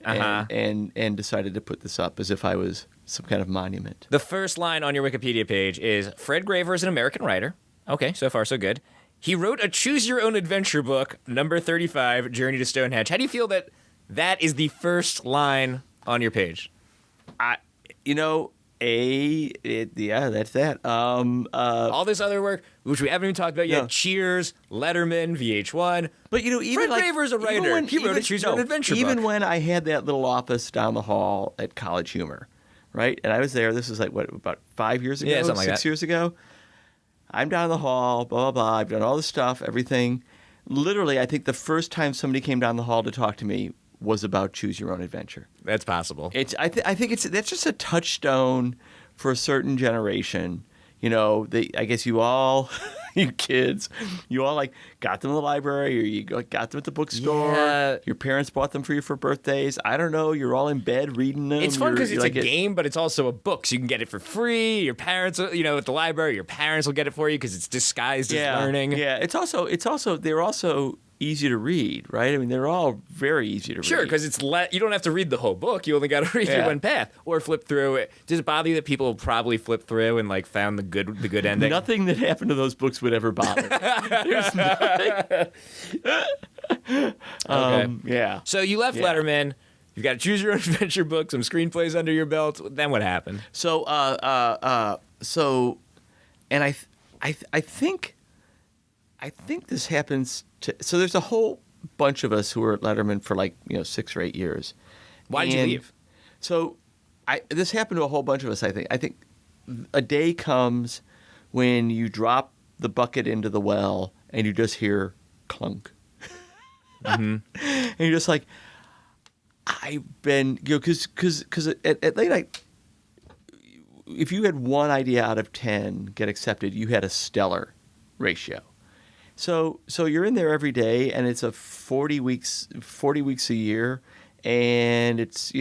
[SPEAKER 3] and decided to put this up as if I was some kind of monument.
[SPEAKER 2] The first line on your Wikipedia page is, Fred Graver is an American writer. Okay, so far so good. He wrote a Choose Your Own Adventure book, number 35, Journey to Stonehenge. How do you feel that is the first line on your page?
[SPEAKER 3] That's that.
[SPEAKER 2] All this other work, which we haven't even talked about yet, Cheers, Letterman, VH1.
[SPEAKER 3] But even
[SPEAKER 2] Fred Graver's a writer. He wrote a Choose Your Own Adventure book.
[SPEAKER 3] Even when I had that little office down the hall at College Humor, right? And I was there. This was about 5 years ago, 6 years ago. I'm down the hall, blah, blah, blah. I've done all this stuff, everything. Literally, I think the first time somebody came down the hall to talk to me was about Choose Your Own Adventure.
[SPEAKER 2] That's possible.
[SPEAKER 3] I think that's just a touchstone for a certain generation. I guess you all you kids, you all like got them in the library, or you got them at the bookstore.
[SPEAKER 2] Yeah.
[SPEAKER 3] Your parents bought them for you for birthdays. I don't know. You're all in bed reading them.
[SPEAKER 2] It's fun because it's
[SPEAKER 3] like
[SPEAKER 2] a game, but it's also a book, so you can get it for free. Your parents, at the library, your parents will get it for you because it's disguised as learning.
[SPEAKER 3] Yeah, they're also easy to read, right? I mean, they're all very easy to read.
[SPEAKER 2] Sure, because you don't have to read the whole book. You only got to read through one path or flip through it. Does it bother you that people probably flipped through and like found the good ending?
[SPEAKER 3] Nothing that happened to those books would ever bother me. There's nothing.
[SPEAKER 2] Okay.
[SPEAKER 3] Yeah.
[SPEAKER 2] So you left Letterman. You've got to choose your own adventure book, some screenplays under your belt. Then what happened?
[SPEAKER 3] So, and I think this happens to. So there's a whole bunch of us who were at Letterman for 6 or 8 years.
[SPEAKER 2] Why did you leave?
[SPEAKER 3] So, this happened to a whole bunch of us. I think a day comes when you drop the bucket into the well and you just hear clunk, and you're just like, I've been because at late night, if you had one idea out of 10 get accepted, you had a stellar ratio. So you're in there every day, and it's 40 weeks a year, and it's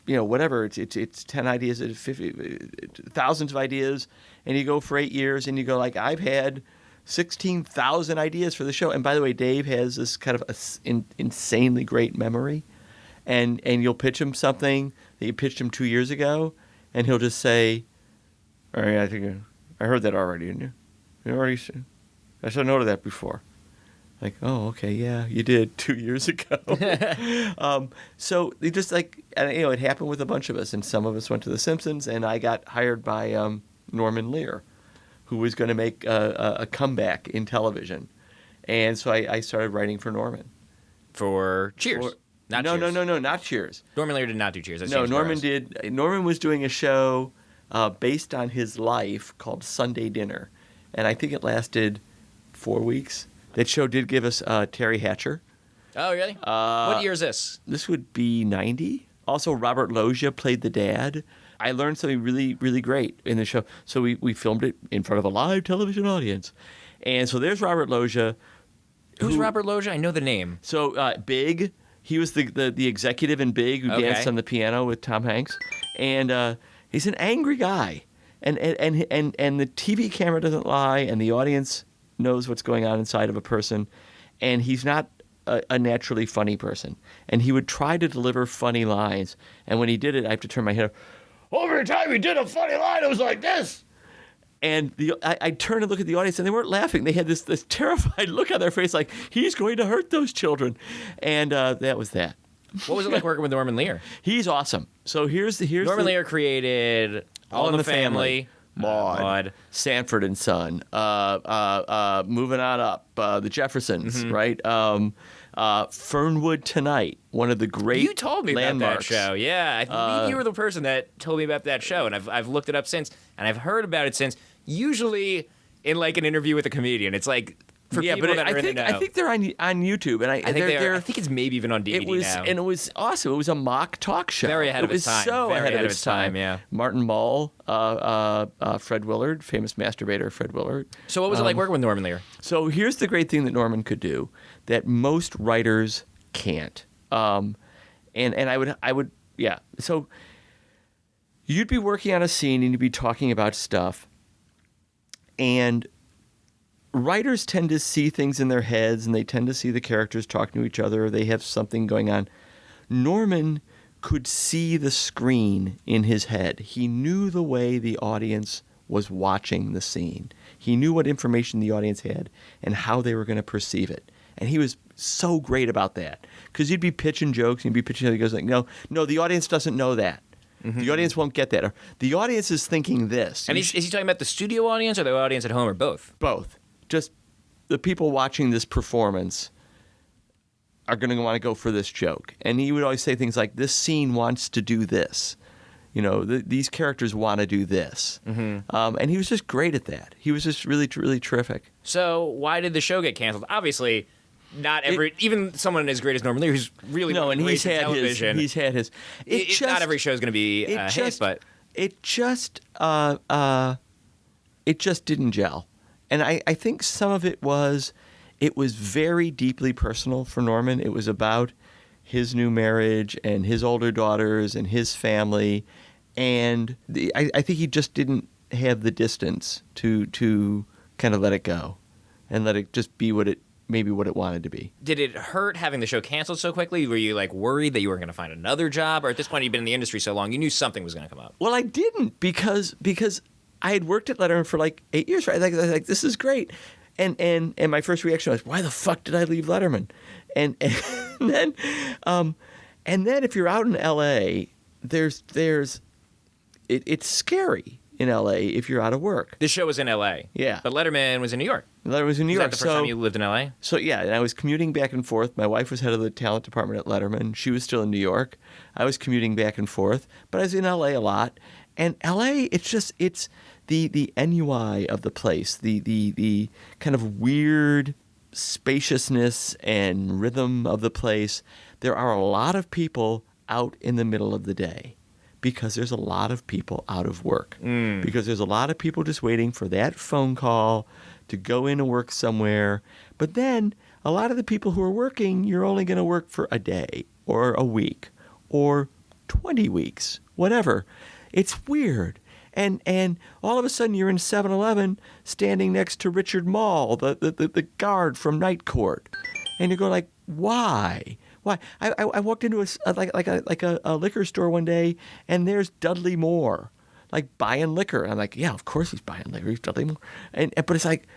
[SPEAKER 3] whatever, it's 10 ideas, 50, thousands of ideas, and you go for 8 years, and you go like, I've had 16,000 ideas for the show. And by the way, Dave has this kind of insanely great memory, and you'll pitch him something that you pitched him 2 years ago, and he'll just say, all right, I think I heard that already, didn't you? You already said. I should know that before. Like, oh, okay, yeah, you did 2 years ago. So they just it happened with a bunch of us, and some of us went to The Simpsons, and I got hired by Norman Lear, who was going to make a comeback in television, and so I started writing for Norman.
[SPEAKER 2] For Cheers. Not Cheers.
[SPEAKER 3] No, not Cheers.
[SPEAKER 2] Norman Lear did not do Cheers. That's
[SPEAKER 3] no,
[SPEAKER 2] James
[SPEAKER 3] Norman
[SPEAKER 2] Burrows.
[SPEAKER 3] did. Norman was doing a show based on his life called Sunday Dinner, and I think it lasted 4 weeks. That show did give us Terry Hatcher.
[SPEAKER 2] Oh, really? What year is this?
[SPEAKER 3] This would be 90. Also, Robert Loggia played the dad. I learned something really, really great in the show. So we filmed it in front of a live television audience. And so there's Robert Loggia.
[SPEAKER 2] Who's Robert Loggia? I know the name.
[SPEAKER 3] So Big, he was the executive in Big who danced on the piano with Tom Hanks. And he's an angry guy. And the TV camera doesn't lie, and the audience knows what's going on inside of a person, and he's not a naturally funny person. And he would try to deliver funny lines, and when he did it, I have to turn my head. Over time, he did a funny line. It was like this, and I turned and looked at the audience, and they weren't laughing. They had this terrified look on their face, like he's going to hurt those children, and that was that.
[SPEAKER 2] What was it like working with Norman Lear?
[SPEAKER 3] He's awesome. So here's
[SPEAKER 2] Norman Lear created All in the Family.
[SPEAKER 3] Maude, Sanford and Son, moving on up, the Jeffersons, right? Fernwood Tonight, one of the great
[SPEAKER 2] You told me
[SPEAKER 3] landmarks.
[SPEAKER 2] about that show. Yeah, I believe you were the person that told me about that show, and I've looked it up since, and I've heard about it since. Usually in like an interview with a comedian, it's like for people that are in the know.
[SPEAKER 3] I think they're on YouTube, and I think
[SPEAKER 2] I think it's maybe even on DVD now.
[SPEAKER 3] And it was awesome. It was a mock talk show.
[SPEAKER 2] Very ahead of its time.
[SPEAKER 3] It was so
[SPEAKER 2] Very
[SPEAKER 3] ahead of its time.
[SPEAKER 2] Yeah.
[SPEAKER 3] Martin Mull, Fred Willard, famous masturbator Fred Willard.
[SPEAKER 2] So what was it like working with Norman Lear?
[SPEAKER 3] So here's the great thing that Norman could do that most writers can't. And I would yeah. So you'd be working on a scene and you'd be talking about stuff, and writers tend to see things in their heads, and they tend to see the characters talking to each other, or they have something going on. Norman could see the screen in his head. He knew the way the audience was watching the scene. He knew what information the audience had and how they were going to perceive it. And he was so great about that, because you'd be pitching jokes, and you'd be pitching, he goes like, no, the audience doesn't know that. Mm-hmm. The audience won't get that. Or, the audience is thinking this.
[SPEAKER 2] And is he talking about the studio audience or the audience at home, or both?
[SPEAKER 3] Both. Just the people watching this performance are going to want to go for this joke. And he would always say things like, this scene wants to do this. These characters want to do this. Mm-hmm. And he was just great at that. He was just really, really terrific.
[SPEAKER 2] So why did the show get canceled? Obviously, not even someone as great as Norman Lear, who's really
[SPEAKER 3] and
[SPEAKER 2] he's had television.
[SPEAKER 3] He's had his.
[SPEAKER 2] Not every show is going to be a hit, but
[SPEAKER 3] it just didn't gel. And I think some of it was very deeply personal for Norman. It was about his new marriage and his older daughters and his family. And I think he just didn't have the distance to kind of let it go and let it just be what it wanted to be.
[SPEAKER 2] Did it hurt having the show canceled so quickly? Were you like worried that you weren't going to find another job? Or at this point, you'd been in the industry so long, you knew something was going to come up?
[SPEAKER 3] Well, I didn't because I had worked at Letterman for like 8 years, right? Like this is great. And my first reaction was, why the fuck did I leave Letterman? And then if you're out in L.A., it's scary in L.A. if you're out of work.
[SPEAKER 2] This show was in L.A.
[SPEAKER 3] Yeah.
[SPEAKER 2] But Letterman was in New York.
[SPEAKER 3] Letterman was in New York.
[SPEAKER 2] Was that the first time you lived in L.A.?
[SPEAKER 3] So, yeah, and I was commuting back and forth. My wife was head of the talent department at Letterman. She was still in New York. I was commuting back and forth, but I was in L.A. a lot. And L.A., it's the NUI of the place, the kind of weird spaciousness and rhythm of the place. There are a lot of people out in the middle of the day because there's a lot of people out of work. Because there's a lot of people just waiting for that phone call to go in and work somewhere. But then a lot of the people who are working, you're only going to work for a day or a week or 20 weeks, whatever. It's weird. And all of a sudden you're in 7-Eleven standing next to Richard Mall, the guard from Night Court. And you go like, why? Why? I walked into a liquor store one day, and there's Dudley Moore, like buying liquor. And I'm like, yeah, of course he's buying liquor. He's Dudley Moore. But it's like,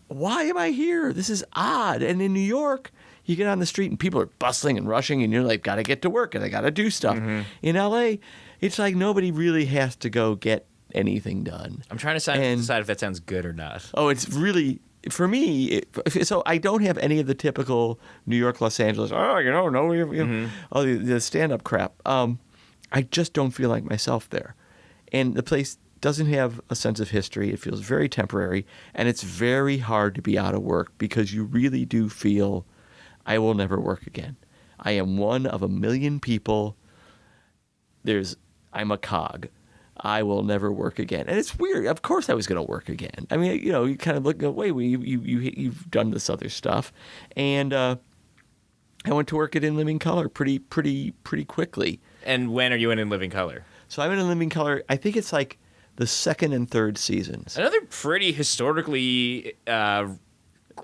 [SPEAKER 3] why am I here? This is odd. And in New York, you get on the street and people are bustling and rushing, and you're like, got to get to work and I got to do stuff. Mm-hmm. In L.A., it's like nobody really has to go get anything done.
[SPEAKER 2] I'm trying to decide if that sounds good or not.
[SPEAKER 3] Oh, it's really. For me, so I don't have any of the typical New York, Los Angeles, the stand-up crap. I just don't feel like myself there. And the place doesn't have a sense of history. It feels very temporary, and it's very hard to be out of work because you really do feel, I will never work again. I am one of a million people. I'm a cog. I will never work again. And it's weird. Of course I was going to work again. I mean, you kind of look and go, wait, you've done this other stuff. And I went to work at In Living Color pretty quickly.
[SPEAKER 2] And when are you in Living Color?
[SPEAKER 3] So I'm in Living Color, I think it's like the second and third seasons.
[SPEAKER 2] Another pretty historically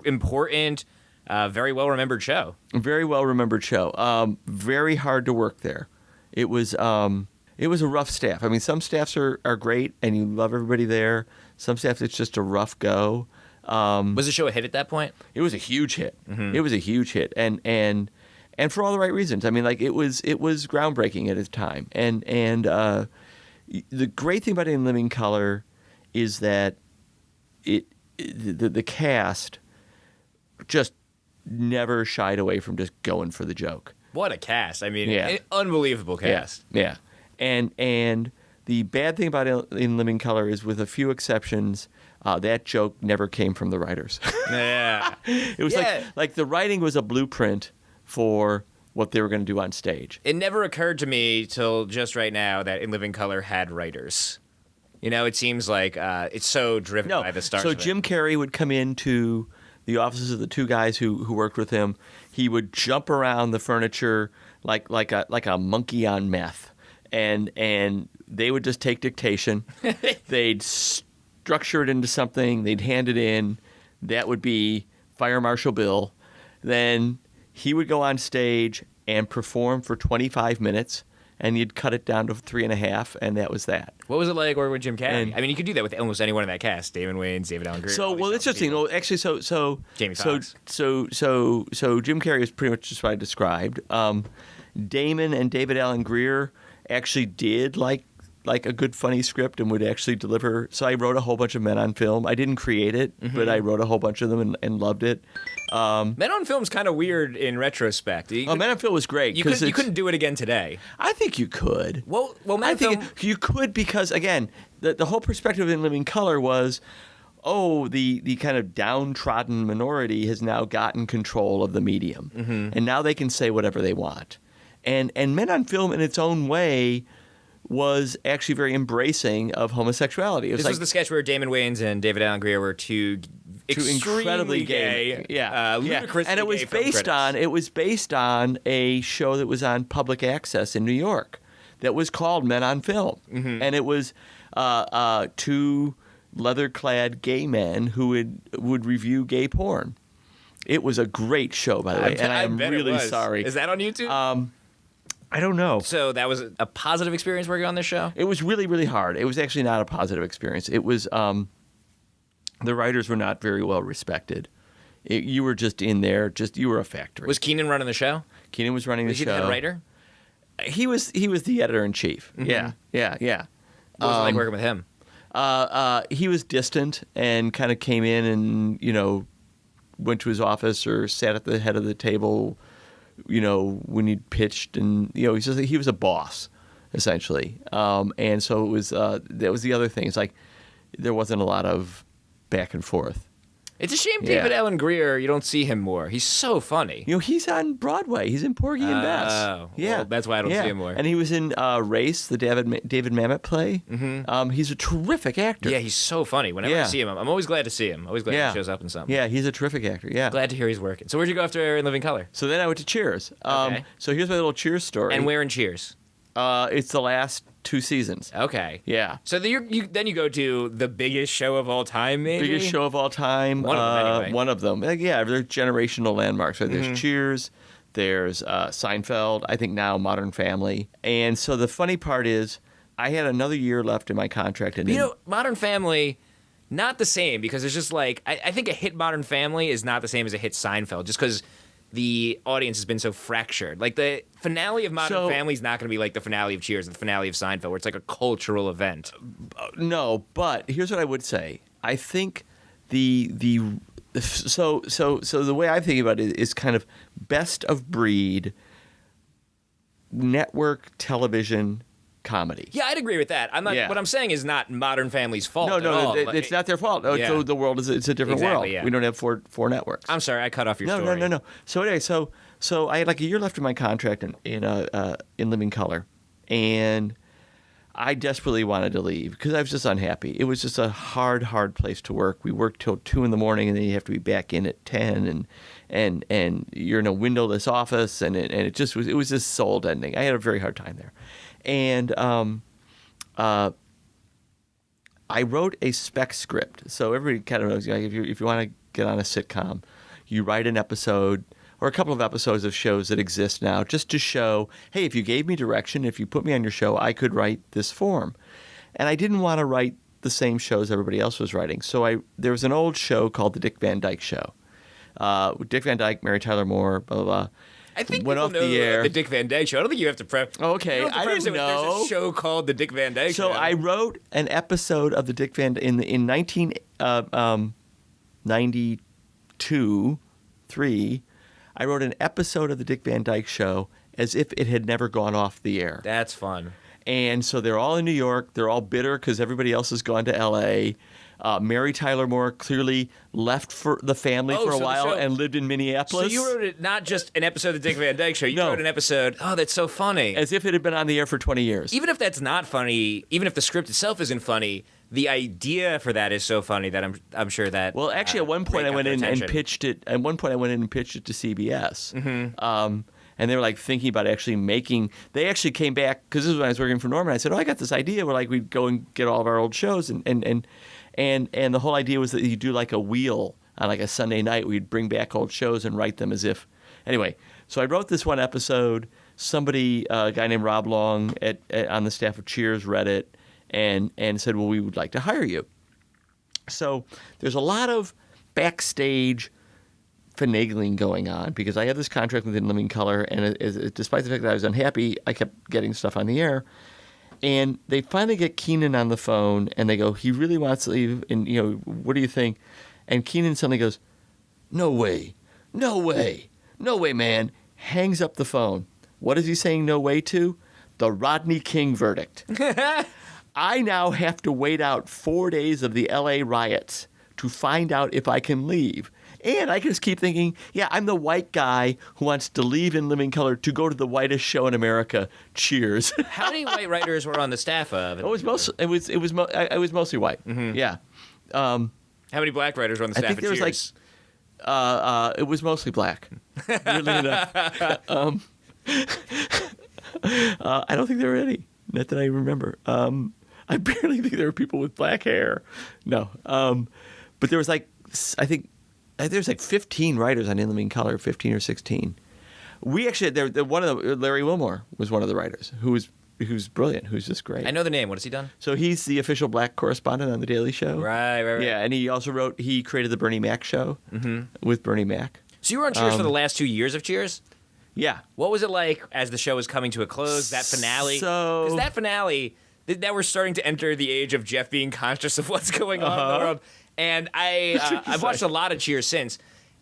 [SPEAKER 2] important, very well-remembered show.
[SPEAKER 3] Very well-remembered show. Very hard to work there. It was a rough staff. I mean, some staffs are great, and you love everybody there. Some staffs, it's just a rough go.
[SPEAKER 2] Was the show a hit at that point?
[SPEAKER 3] It was a huge hit.
[SPEAKER 2] Mm-hmm.
[SPEAKER 3] It was a huge hit, and for all the right reasons. I mean, like it was groundbreaking at its time. And the great thing about In Living Color is that the cast just never shied away from just going for the joke.
[SPEAKER 2] What a cast! I mean, an unbelievable cast.
[SPEAKER 3] Yeah. And the bad thing about In Living Color is, with a few exceptions, that joke never came from the writers.
[SPEAKER 2] Yeah.
[SPEAKER 3] It was like the writing was a blueprint for what they were going to do on stage.
[SPEAKER 2] It never occurred to me till just right now that In Living Color had writers. You know, it seems like it's so driven by the stars.
[SPEAKER 3] So Jim Carrey would come into the offices of the two guys who worked with him. He would jump around the furniture like a monkey on meth. And they would just take dictation. They'd structure it into something. They'd hand it in. That would be Fire Marshal Bill. Then he would go on stage and perform for 25 minutes, and you'd cut it down to 3.5, and that was that.
[SPEAKER 2] What was it like working with Jim Carrey? I mean, you could do that with almost anyone in that cast. Damon Wayans, David Allen Greer.
[SPEAKER 3] So, well, it's interesting. Well, actually, so
[SPEAKER 2] Jamie Foxx.
[SPEAKER 3] So Jim Carrey is pretty much just what I described. Damon and David Allen Greer actually did like a good funny script and would actually deliver. So I wrote a whole bunch of Men on Film. I didn't create it, but I wrote a whole bunch of them and loved it.
[SPEAKER 2] Men on Film's kind of weird in retrospect.
[SPEAKER 3] Men on Film was great.
[SPEAKER 2] You couldn't do it again today.
[SPEAKER 3] I think you could.
[SPEAKER 2] Well, Men on Film...
[SPEAKER 3] you could because, again, the whole perspective in Living Color was, the kind of downtrodden minority has now gotten control of the medium. Mm-hmm. And now they can say whatever they want. And Men on Film, in its own way, was actually very embracing of homosexuality.
[SPEAKER 2] This was the sketch where Damon Wayans and David Allen Greer were two incredibly gay, ludicrously
[SPEAKER 3] and it was based on a show that was on public access in New York that was called Men on Film, and it was two leather-clad gay men who would review gay porn. It was a great show, by the way, and I am really sorry.
[SPEAKER 2] Is that on YouTube?
[SPEAKER 3] I don't know.
[SPEAKER 2] So that was a positive experience working on this show?
[SPEAKER 3] It was really, really hard. It was actually not a positive experience. It was the writers were not very well respected. You were just in there, you were a factory.
[SPEAKER 2] Was Keenan running the show?
[SPEAKER 3] Keenan was running the show.
[SPEAKER 2] Was he the head writer?
[SPEAKER 3] He was the editor-in-chief. Yeah.
[SPEAKER 2] What was it like working with him?
[SPEAKER 3] He was distant and kind of came in and, went to his office or sat at the head of the table, when he pitched, and he was a boss essentially. And so it was that was the other thing. It's like there wasn't a lot of back and forth.
[SPEAKER 2] It's a shame David Allen Greer, you don't see him more. He's so funny.
[SPEAKER 3] He's on Broadway. He's in Porgy and Bess.
[SPEAKER 2] Oh, well, that's why I don't see him more.
[SPEAKER 3] And he was in Race, the David Mamet play. Mm-hmm. He's a terrific actor.
[SPEAKER 2] Yeah, he's so funny. Whenever I see him, I'm always glad to see him. Always glad he shows up in something.
[SPEAKER 3] Yeah, he's a terrific actor. Yeah.
[SPEAKER 2] Glad to hear he's working. So where'd you go after In Living Color?
[SPEAKER 3] So then I went to Cheers.
[SPEAKER 2] Okay.
[SPEAKER 3] So here's my little Cheers story.
[SPEAKER 2] And where in Cheers?
[SPEAKER 3] It's the last 2 seasons.
[SPEAKER 2] Okay.
[SPEAKER 3] Yeah.
[SPEAKER 2] So then you go to the biggest show of all time, maybe?
[SPEAKER 3] Biggest show of all time.
[SPEAKER 2] One of them, anyway.
[SPEAKER 3] One of them. Yeah, they're generational landmarks. Right? There's Cheers. There's Seinfeld. I think now Modern Family. And so the funny part is I had another year left in my contract. And
[SPEAKER 2] Modern Family, not the same, because it's just like, I think a hit Modern Family is not the same as a hit Seinfeld, just because the audience has been so fractured. Like the finale of Modern Family is not going to be like the finale of Cheers or the finale of Seinfeld, where it's like a cultural event.
[SPEAKER 3] No, but here's what I would say. I think so the way I'm thinking about it is kind of best of breed network television comedy.
[SPEAKER 2] Yeah, I'd agree with that. I'm not. Yeah. What I'm saying is not Modern Family's fault.
[SPEAKER 3] No, it's not their fault. So the world it's a different world. Yeah. We don't have four networks.
[SPEAKER 2] I'm sorry, I cut off your story.
[SPEAKER 3] No. So anyway, so I had like a year left in my contract in Living Color, and I desperately wanted to leave because I was just unhappy. It was just a hard place to work. We worked till 2 a.m, and then you have to be back in at 10, and you're in a windowless office, and it was just soul ending. I had a very hard time there. And I wrote a spec script. So everybody kind of knows, if you want to get on a sitcom, you write an episode or a couple of episodes of shows that exist now just to show, hey, if you gave me direction, if you put me on your show, I could write this form. And I didn't want to write the same shows everybody else was writing. So there was an old show called The Dick Van Dyke Show. Dick Van Dyke, Mary Tyler Moore, blah, blah, blah.
[SPEAKER 2] I think
[SPEAKER 3] went
[SPEAKER 2] people
[SPEAKER 3] off
[SPEAKER 2] know
[SPEAKER 3] the air.
[SPEAKER 2] The Dick Van Dyke Show. I don't think you have to prep.
[SPEAKER 3] Okay, I didn't know.
[SPEAKER 2] There's a show called The Dick Van Dyke Show.
[SPEAKER 3] So I wrote an episode of the Dick Van in 1992, 3. I wrote an episode of the Dick Van Dyke Show as if it had never gone off the air.
[SPEAKER 2] That's fun.
[SPEAKER 3] And so they're all in New York. They're all bitter because everybody else has gone to L.A. Mary Tyler Moore clearly left for the family for a while and lived in Minneapolis.
[SPEAKER 2] So you wrote it not just an episode of the Dick Van Dyke Show. You wrote an episode, that's so funny.
[SPEAKER 3] As if it had been on the air for 20 years.
[SPEAKER 2] Even if that's not funny, even if the script itself isn't funny, the idea for that is so funny that I'm sure that.
[SPEAKER 3] Well, actually, at one point I went in and pitched it. At one point I went in and pitched it to CBS. Mm-hmm. And they were like thinking about actually making. They actually came back because this was when I was working for Norman. I said, I got this idea where like we'd go and get all of our old shows and the whole idea was that you do like a wheel on like a Sunday night. We'd bring back old shows and write them as if. Anyway, so I wrote this one episode. Somebody, a guy named Rob Long on the staff of Cheers, read it and said, well, we would like to hire you. So there's a lot of backstage finagling going on because I had this contract with In Living Color, and despite the fact that I was unhappy, I kept getting stuff on the air. And they finally get Keenan on the phone, and they go, he really wants to leave, and, what do you think? And Keenan suddenly goes, no way, man, hangs up the phone. What is he saying no way to? The Rodney King verdict. I now have to wait out 4 days of the L.A. riots to find out if I can leave. And I just keep thinking, yeah, I'm the white guy who wants to leave In Living Color to go to the whitest show in America. Cheers.
[SPEAKER 2] How many white writers were on the staff of it?
[SPEAKER 3] It was mostly white. Mm-hmm. Yeah.
[SPEAKER 2] How many black writers were on the staff
[SPEAKER 3] I think there
[SPEAKER 2] Cheers?
[SPEAKER 3] was it was mostly black. Weirdly enough. I don't think there were any. Not that I remember. I barely think there were people with black hair. No. But there was I think there's 15 writers on In Living Color, 15 or 16. We actually Larry Wilmore was one of the writers who's brilliant, who's just great.
[SPEAKER 2] I know the name. What has he done?
[SPEAKER 3] So he's the official black correspondent on The Daily Show.
[SPEAKER 2] Right.
[SPEAKER 3] Yeah, and he created the Bernie Mac show with Bernie Mac.
[SPEAKER 2] So you were on Cheers for the last 2 years of Cheers?
[SPEAKER 3] Yeah.
[SPEAKER 2] What was it like as the show was coming to a close, that finale?
[SPEAKER 3] So...
[SPEAKER 2] Because that finale, that we're starting to enter the age of Jeff being conscious of what's going on in the world. And I've watched a lot of Cheers since.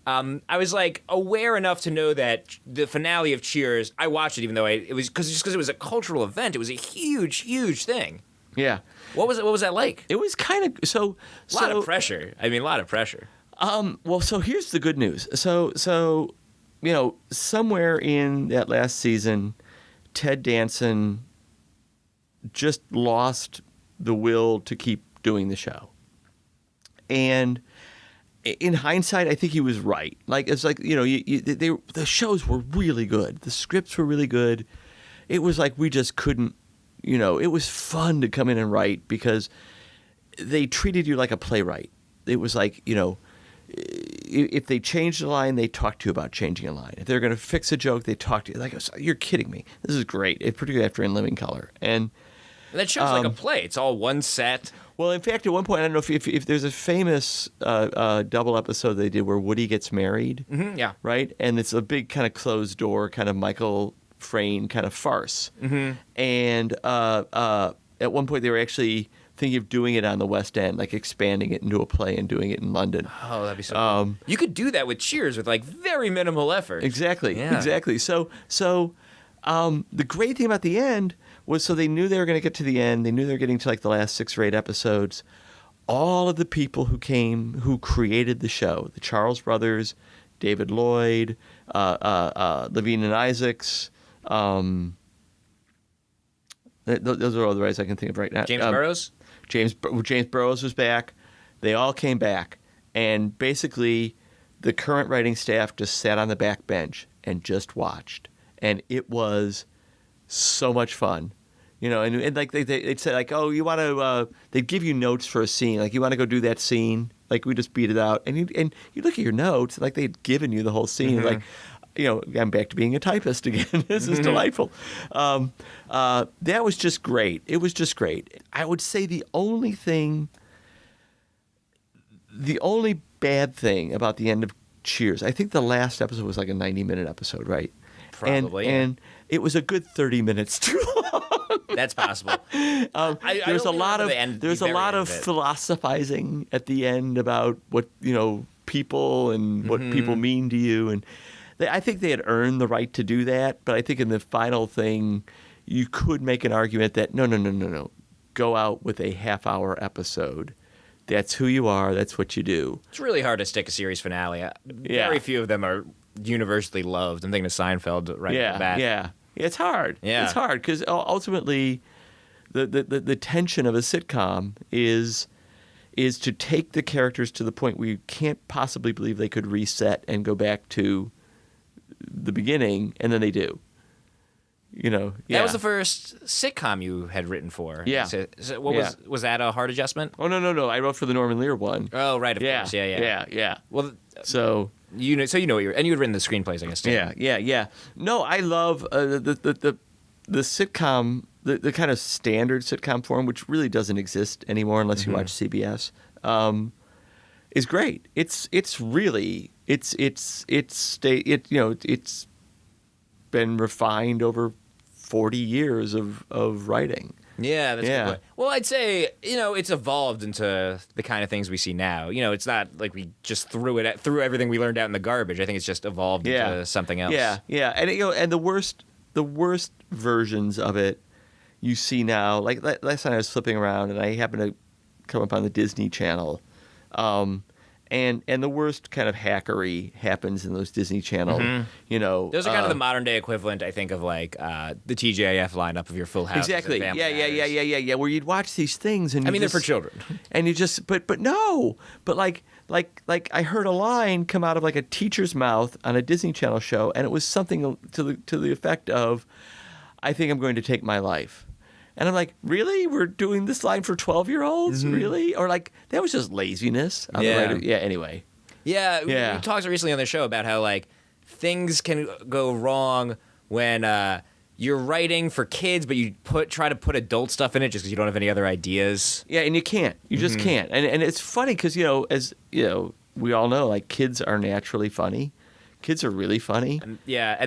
[SPEAKER 2] I was aware enough to know that the finale of Cheers, I watched it even though it was because it was a cultural event. It was a huge, huge thing.
[SPEAKER 3] Yeah.
[SPEAKER 2] What was that like?
[SPEAKER 3] It was kind of a
[SPEAKER 2] lot of pressure. I mean, a lot of pressure.
[SPEAKER 3] Well, so here's the good news. So somewhere in that last season, Ted Danson just lost the will to keep doing the show. And in hindsight, I think he was right. The shows were really good. The scripts were really good. It was like we just couldn't, it was fun to come in and write because they treated you like a playwright. It was like, if they changed a line, they talked to you about changing a line. If they're going to fix a joke, they talked to you. Like, you're kidding me. This is great, particularly after In Living Color. And
[SPEAKER 2] that show's like a play. It's all one set.
[SPEAKER 3] Well, in fact, at one point, I don't know if there's a famous double episode they did where Woody gets married.
[SPEAKER 2] Mm-hmm, yeah.
[SPEAKER 3] Right? And it's a big kind of closed door, kind of Michael Frayn kind of farce. Mm-hmm. And at one point, they were actually thinking of doing it on the West End, like expanding it into a play and doing it in London.
[SPEAKER 2] Oh, that'd be so cool. You could do that with Cheers with very minimal effort.
[SPEAKER 3] Exactly.
[SPEAKER 2] Yeah.
[SPEAKER 3] Exactly. So the great thing about the end was so they knew they were going to get to the end. They knew they were getting to the last 6 or 8 episodes. All of the people who created the show, the Charles brothers, David Lloyd, Levine and Isaacs, those are all the writers I can think of right now.
[SPEAKER 2] James Burrows?
[SPEAKER 3] James Burrows was back. They all came back. And basically, the current writing staff just sat on the back bench and just watched. And it was so much fun. And they'd say oh, you want to, they'd give you notes for a scene. You want to go do that scene? We just beat it out. And you look at your notes, they'd given you the whole scene. Mm-hmm. I'm back to being a typist again. This is delightful. That was just great. It was just great. I would say the only bad thing about the end of Cheers, I think the last episode was a 90-minute episode, right?
[SPEAKER 2] Probably.
[SPEAKER 3] And it was a good 30 minutes too long.
[SPEAKER 2] That's possible.
[SPEAKER 3] There's a lot of philosophizing at the end about what people and what people mean to you, and I think they had earned the right to do that. But I think in the final thing, you could make an argument that no, go out with a half-hour episode. That's who you are. That's what you do.
[SPEAKER 2] It's really hard to stick a series finale. Very few of them are universally loved. I'm thinking of Seinfeld right off the bat.
[SPEAKER 3] Yeah. It's hard.
[SPEAKER 2] Yeah.
[SPEAKER 3] It's hard because ultimately the tension of a sitcom is to take the characters to the point where you can't possibly believe they could reset and go back to the beginning, and then they do.
[SPEAKER 2] That was the first sitcom you had written for.
[SPEAKER 3] Yeah.
[SPEAKER 2] So was that a hard adjustment?
[SPEAKER 3] Oh no! I wrote for the Norman Lear one.
[SPEAKER 2] Oh right, of course. Yeah.
[SPEAKER 3] Well,
[SPEAKER 2] so you know what you had written the screenplays, I guess. Too.
[SPEAKER 3] Yeah. No, I love the sitcom, the kind of standard sitcom form, which really doesn't exist anymore unless you watch CBS. Is great. It's been refined over 40 years of writing.
[SPEAKER 2] Yeah, that's a good point. Well, I'd say, it's evolved into the kind of things we see now. It's not like we just threw everything we learned out in the garbage. I think it's just evolved into something else.
[SPEAKER 3] Yeah. And and the worst versions of it you see now. Like last night I was flipping around and I happened to come up on the Disney Channel And the worst kind of hackery happens in those Disney Channel, you know.
[SPEAKER 2] Those are kind of the modern day equivalent, I think, of like the TGIF lineup of your Full House.
[SPEAKER 3] Exactly. Yeah. Where you'd watch these things, and
[SPEAKER 2] they're for children.
[SPEAKER 3] And you just, but no, but like I heard a line come out of like a teacher's mouth on a Disney Channel show, and it was something to the effect of, "I think I'm going to take my life." And I'm like, really? We're doing this line for 12-year-olds? Really? Or like, that was just laziness on the writer. Yeah, anyway.
[SPEAKER 2] Yeah, we talked recently on the show about how like things can go wrong when you're writing for kids, but you try to put adult stuff in it just because you don't have any other ideas.
[SPEAKER 3] Yeah, and you can't. You just can't. And it's funny because, you know, as you know, we all know, like, kids are naturally funny. Kids are really funny.
[SPEAKER 2] And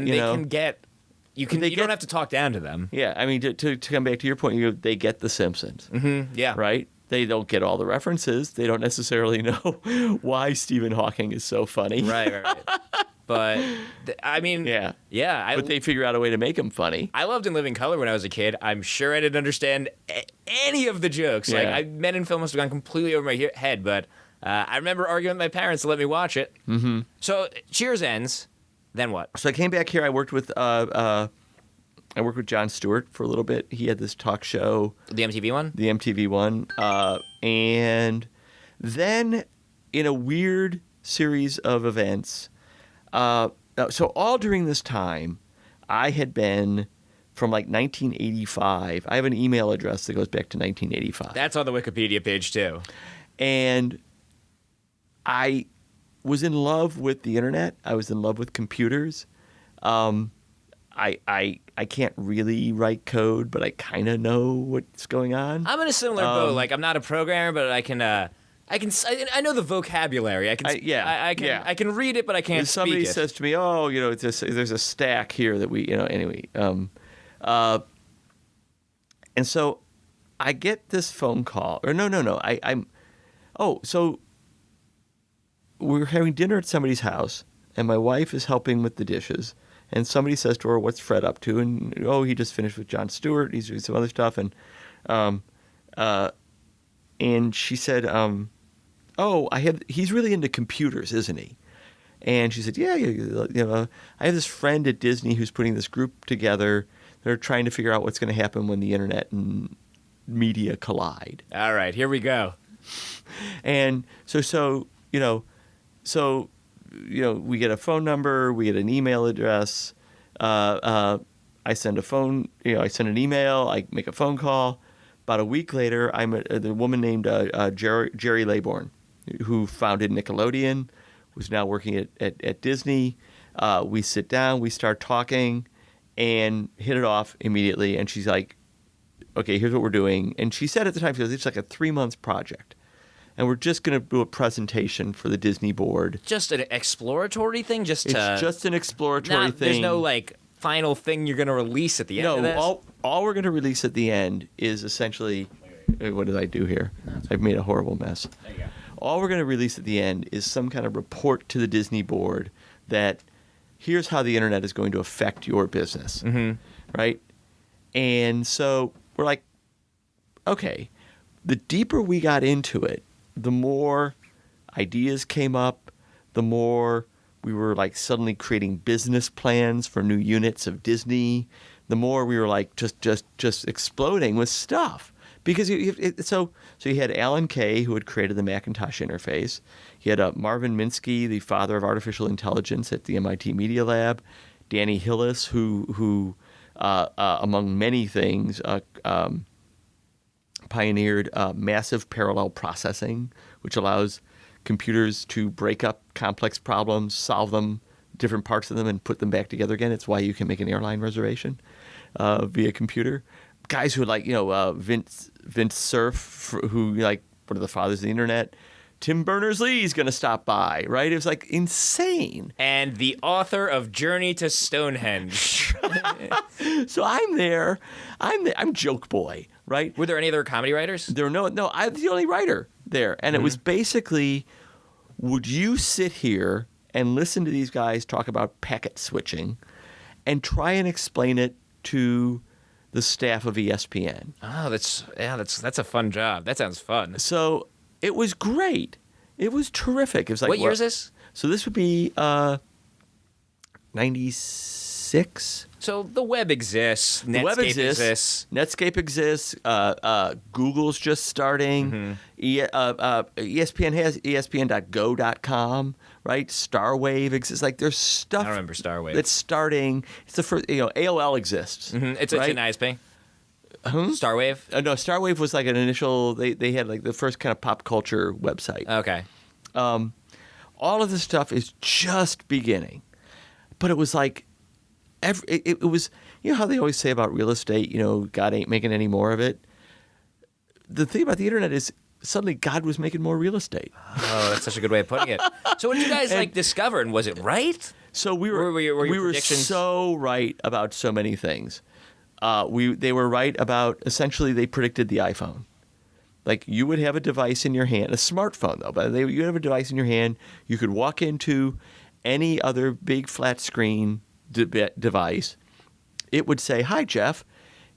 [SPEAKER 2] they can get... You don't have to talk down to them.
[SPEAKER 3] Yeah, I mean, to come back to your point, they get The Simpsons.
[SPEAKER 2] Yeah.
[SPEAKER 3] Right? They don't get all the references. They don't necessarily know why Stephen Hawking is so funny.
[SPEAKER 2] Right. But, I mean...
[SPEAKER 3] Yeah.
[SPEAKER 2] Yeah.
[SPEAKER 3] But they figure out a way to make him funny.
[SPEAKER 2] I loved In Living Color when I was a kid. I'm sure I didn't understand any of the jokes.
[SPEAKER 3] Yeah.
[SPEAKER 2] Like, Men in Film must have gone completely over my head, but I remember arguing with my parents to let me watch it. Mm-hmm. So, Cheers ends. Then what?
[SPEAKER 3] So I came back here. I worked with Jon Stewart for a little bit. He had this talk show.
[SPEAKER 2] The MTV one?
[SPEAKER 3] The MTV one. And then in a weird series of events, so all during this time, I had been from like 1985. I have an email address that goes back to 1985.
[SPEAKER 2] That's on the Wikipedia page too.
[SPEAKER 3] And I was in love with the internet. I was in love with computers. I can't really write code, but I kind of know what's going on.
[SPEAKER 2] I'm in a similar boat. Like, I'm not a programmer, but I know the vocabulary. I can read it, but I can't speak it.
[SPEAKER 3] Somebody says to me, "Oh, you know, there's a stack here that we, you know." Anyway, and so I get this phone call, or no. So we're having dinner at somebody's house, and my wife is helping with the dishes. And somebody says to her, "What's Fred up to?" And, he just finished with Jon Stewart. He's doing some other stuff. And she said, he's really into computers, isn't he? And she said, yeah, I have this friend at Disney who's putting this group together. They're trying to figure out what's going to happen when the internet and media collide.
[SPEAKER 2] All right, here we go.
[SPEAKER 3] And so we get a phone number, we get an email address. I send an email, I make a phone call. About a week later, I'm the woman named Jerry Laybourne, who founded Nickelodeon, who's now working at Disney. We sit down, we start talking, and hit it off immediately. And she's like, "Okay, here's what we're doing." And she said at the time, she goes, "It's like a 3-month project. And we're just going to do a presentation for the Disney board."
[SPEAKER 2] Just an exploratory thing?
[SPEAKER 3] It's just an exploratory thing.
[SPEAKER 2] There's no, like, final thing you're going to release at the end of this?
[SPEAKER 3] No, all we're going to release at the end is essentially... What did I do here? I've made a horrible mess.
[SPEAKER 2] There you go.
[SPEAKER 3] All we're going to release at the end is some kind of report to the Disney board that here's how the internet is going to affect your business. Mm-hmm. Right? And so we're like, okay. The deeper we got into it, the more ideas came up, the more we were like suddenly creating business plans for new units of Disney, the more we were like just exploding with stuff. Because so you had Alan Kay, who had created the Macintosh interface. You had Marvin Minsky, the father of artificial intelligence at the MIT Media Lab. Danny Hillis, who among many things, pioneered massive parallel processing, which allows computers to break up complex problems, solve them, different parts of them, and put them back together again. It's why you can make an airline reservation via computer. Guys who like, Vince Cerf, who like one of the fathers of the internet. Tim Berners-Lee is going to stop by, right? It was like insane.
[SPEAKER 2] And the author of Journey to Stonehenge.
[SPEAKER 3] So I'm there. I'm Joke Boy, right?
[SPEAKER 2] Were there any other comedy writers?
[SPEAKER 3] There were no. I was the only writer there, and it was basically, would you sit here and listen to these guys talk about packet switching, and try and explain it to the staff of ESPN?
[SPEAKER 2] Oh, that's a fun job. That sounds fun.
[SPEAKER 3] So it was great. It was terrific. It was like
[SPEAKER 2] What year is this?
[SPEAKER 3] So this would be 96.
[SPEAKER 2] So the web exists.
[SPEAKER 3] The web
[SPEAKER 2] exists.
[SPEAKER 3] Netscape exists. Google's just starting. ESPN has ESPN.go.com, right? Starwave exists. Like there's stuff.
[SPEAKER 2] I remember Starwave.
[SPEAKER 3] That's starting. It's the first. AOL exists.
[SPEAKER 2] It's
[SPEAKER 3] right?
[SPEAKER 2] an ISP. Starwave.
[SPEAKER 3] No, Starwave was like an initial. They had like the first kind of pop culture website.
[SPEAKER 2] Okay.
[SPEAKER 3] All of this stuff is just beginning, but it was like. It was, how they always say about real estate, God ain't making any more of it. The thing about the internet is suddenly God was making more real estate.
[SPEAKER 2] Oh, that's such a good way of putting it. So what did you guys discover, and was it right?
[SPEAKER 3] So we
[SPEAKER 2] were
[SPEAKER 3] so right about so many things. They were right about, essentially they predicted the iPhone. Like you would have a device in your hand, a smartphone though, but you have a device in your hand. You could walk into any other big flat screen device. It would say, "Hi Jeff,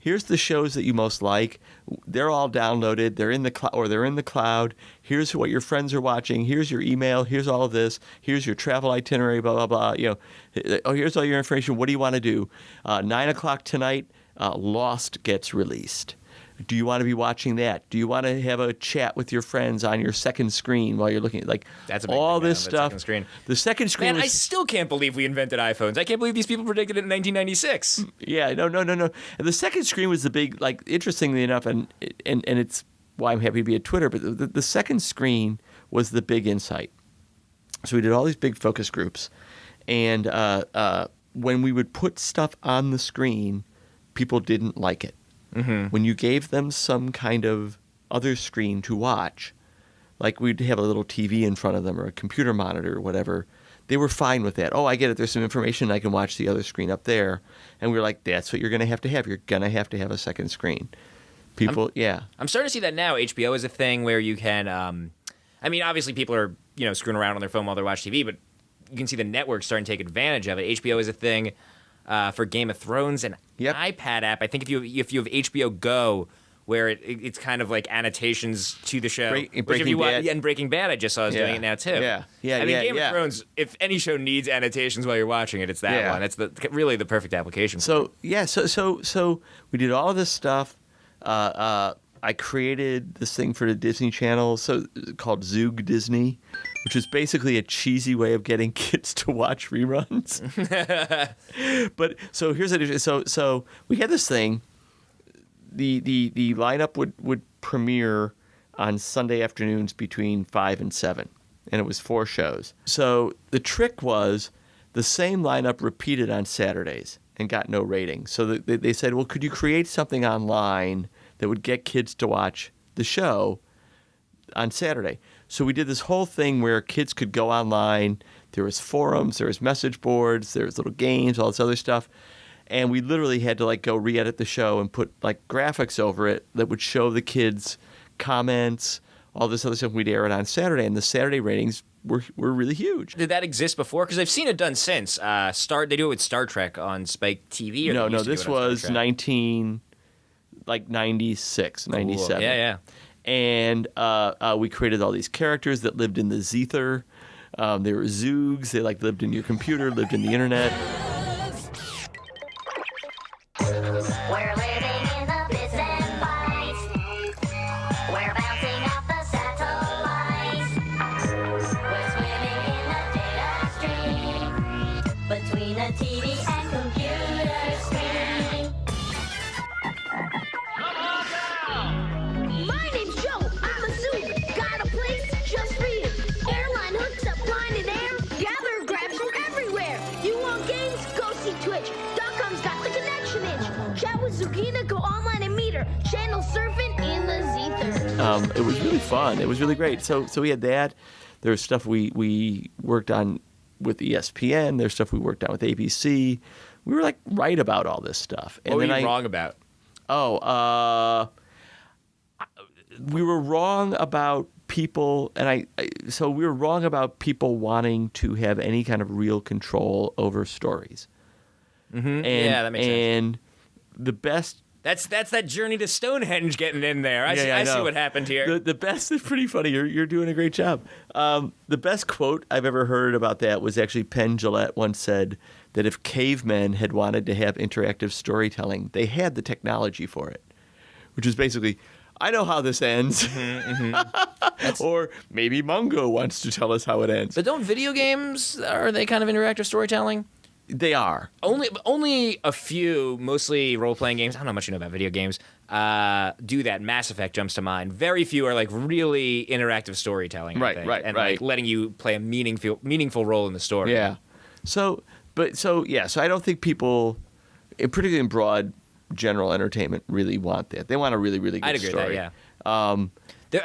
[SPEAKER 3] here's the shows that you most like. They're all downloaded. They're in the cloud. Here's what your friends are watching. Here's your email. Here's all of this. Here's your travel itinerary. Blah blah blah. Here's all your information. What do you want to do? 9:00 tonight, Lost gets released. Do you want to be watching that? Do you want to have a chat with your friends on your second screen while you're looking at
[SPEAKER 2] that's a
[SPEAKER 3] all
[SPEAKER 2] big
[SPEAKER 3] this stuff? The second screen.
[SPEAKER 2] Man, I still can't believe we invented iPhones. I can't believe these people predicted it in 1996.
[SPEAKER 3] Yeah, no. And the second screen was the big, like, interestingly enough, and it's why I'm happy to be at Twitter. But the second screen was the big insight. So we did all these big focus groups, and when we would put stuff on the screen, people didn't like it. Mm-hmm. When you gave them some kind of other screen to watch, like we'd have a little TV in front of them or a computer monitor or whatever, they were fine with that. Oh, I get it. There's some information. I can watch the other screen up there. And we were like, that's what you're going to have to have. You're going to have a second screen. People, I'm
[SPEAKER 2] starting to see that now. HBO is a thing where you can, obviously people are, screwing around on their phone while they watch TV, but you can see the network starting to take advantage of it. HBO is a thing. For Game of Thrones, an iPad app. I think if you have HBO Go, where it's kind of like annotations to the show.
[SPEAKER 3] Breaking Bad.
[SPEAKER 2] And Breaking Bad, I just saw is doing it now too.
[SPEAKER 3] Yeah.
[SPEAKER 2] Game of Thrones, if any show needs annotations while you're watching it, it's that one. It's really the perfect application.
[SPEAKER 3] So we did all of this stuff. I created this thing for the Disney Channel, called Zoog Disney, which is basically a cheesy way of getting kids to watch reruns. But so here's it. So we had this thing. The lineup would premiere on Sunday afternoons between 5 and 7, and it was 4 shows. So the trick was the same lineup repeated on Saturdays and got no rating. So they said, well, could you create something online that would get kids to watch the show on Saturday? So we did this whole thing where kids could go online. There was forums, there was message boards, there was little games, all this other stuff. And we literally had to go re-edit the show and put graphics over it that would show the kids comments, all this other stuff. We'd air it on Saturday, and the Saturday ratings were really huge.
[SPEAKER 2] Did that exist before? Because I've seen it done since. They do it with Star Trek on Spike TV. Or
[SPEAKER 3] no, this was 96, 97.
[SPEAKER 2] Cool. Yeah.
[SPEAKER 3] And we created all these characters that lived in the Zether. They were Zoogs. They lived in your computer, lived in the internet.
[SPEAKER 4] We're living in the bits and bytes. We're bouncing off the satellites. We're swimming in the data stream between a TV and computer screen. My name's Joe. I'm a zoo. Got a place just for you. Airline hooks up line in air. Gather grabs from everywhere. You want games? Go see Twitch. .com's got the connection itch. Chat with Zugina, go online and meet her. Channel surfing in the Zether.
[SPEAKER 3] It was really fun. It was really great. So we had that. There was stuff we worked on with ESPN. There's stuff we worked on with ABC. We were right about all this stuff.
[SPEAKER 2] And what were you wrong about?
[SPEAKER 3] We were wrong about people, and so we were wrong about people wanting to have any kind of real control over stories.
[SPEAKER 2] Mm-hmm. That makes sense.
[SPEAKER 3] And the best
[SPEAKER 2] That's that journey to Stonehenge getting in there. I see what happened here.
[SPEAKER 3] The best is pretty funny. You're doing a great job. The best quote I've ever heard about that was actually Penn Jillette once said that if cavemen had wanted to have interactive storytelling, they had the technology for it, which is basically, I know how this ends. Or maybe Mungo wants to tell us how it ends.
[SPEAKER 2] But don't video games, are they kind of interactive storytelling?
[SPEAKER 3] They are.
[SPEAKER 2] Only a few, mostly role-playing games, I don't know how much you know about video games, do that. Mass Effect jumps to mind. Very few are like really interactive storytelling, I think, and like letting you play a meaningful role in the story.
[SPEAKER 3] Yeah. So I don't think people, particularly in broad general entertainment, really want that. They want a really, really good story.
[SPEAKER 2] I'd agree with that, yeah.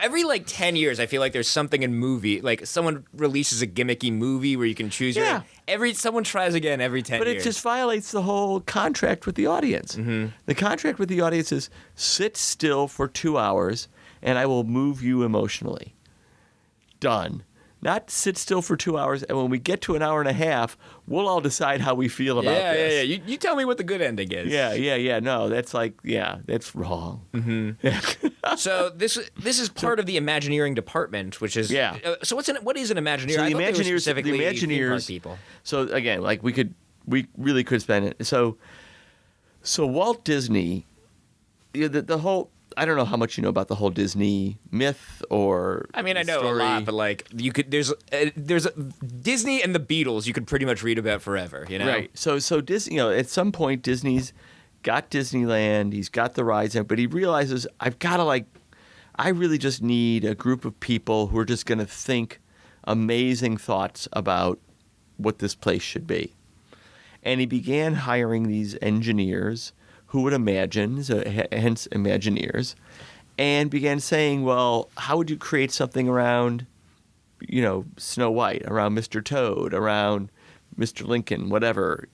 [SPEAKER 2] Every like 10 years, I feel like there's something in movie, like someone releases a gimmicky movie where you can choose your. Someone tries again every 10 years.
[SPEAKER 3] But it just violates the whole contract with the audience. Mm-hmm. The contract with the audience is sit still for 2 hours and I will move you emotionally. Done. Not sit still for 2 hours, and when we get to an hour and a half, we'll all decide how we feel about this.
[SPEAKER 2] Yeah. You tell me what the good ending is.
[SPEAKER 3] Yeah. No, that's wrong.
[SPEAKER 2] Mm-hmm. So this is part of the Imagineering department, which is so what is an Imagineer?
[SPEAKER 3] So
[SPEAKER 2] I
[SPEAKER 3] the
[SPEAKER 2] thought they were
[SPEAKER 3] Imagineers,
[SPEAKER 2] specifically theme park people.
[SPEAKER 3] So again, like we really could spend it. So Walt Disney, the whole. I don't know how much you know about the whole Disney myth or.
[SPEAKER 2] I mean, I know
[SPEAKER 3] story.
[SPEAKER 2] a lot, but like you could, there's Disney and the Beatles. You could pretty much read about forever, you know.
[SPEAKER 3] Right. So Disney, at some point Disney's got Disneyland. He's got the rides, but he realizes I really just need a group of people who are just going to think amazing thoughts about what this place should be, and he began hiring these engineers. Who would imagine, hence Imagineers, and began saying, well, how would you create something around, Snow White, around Mr. Toad, around Mr. Lincoln, whatever,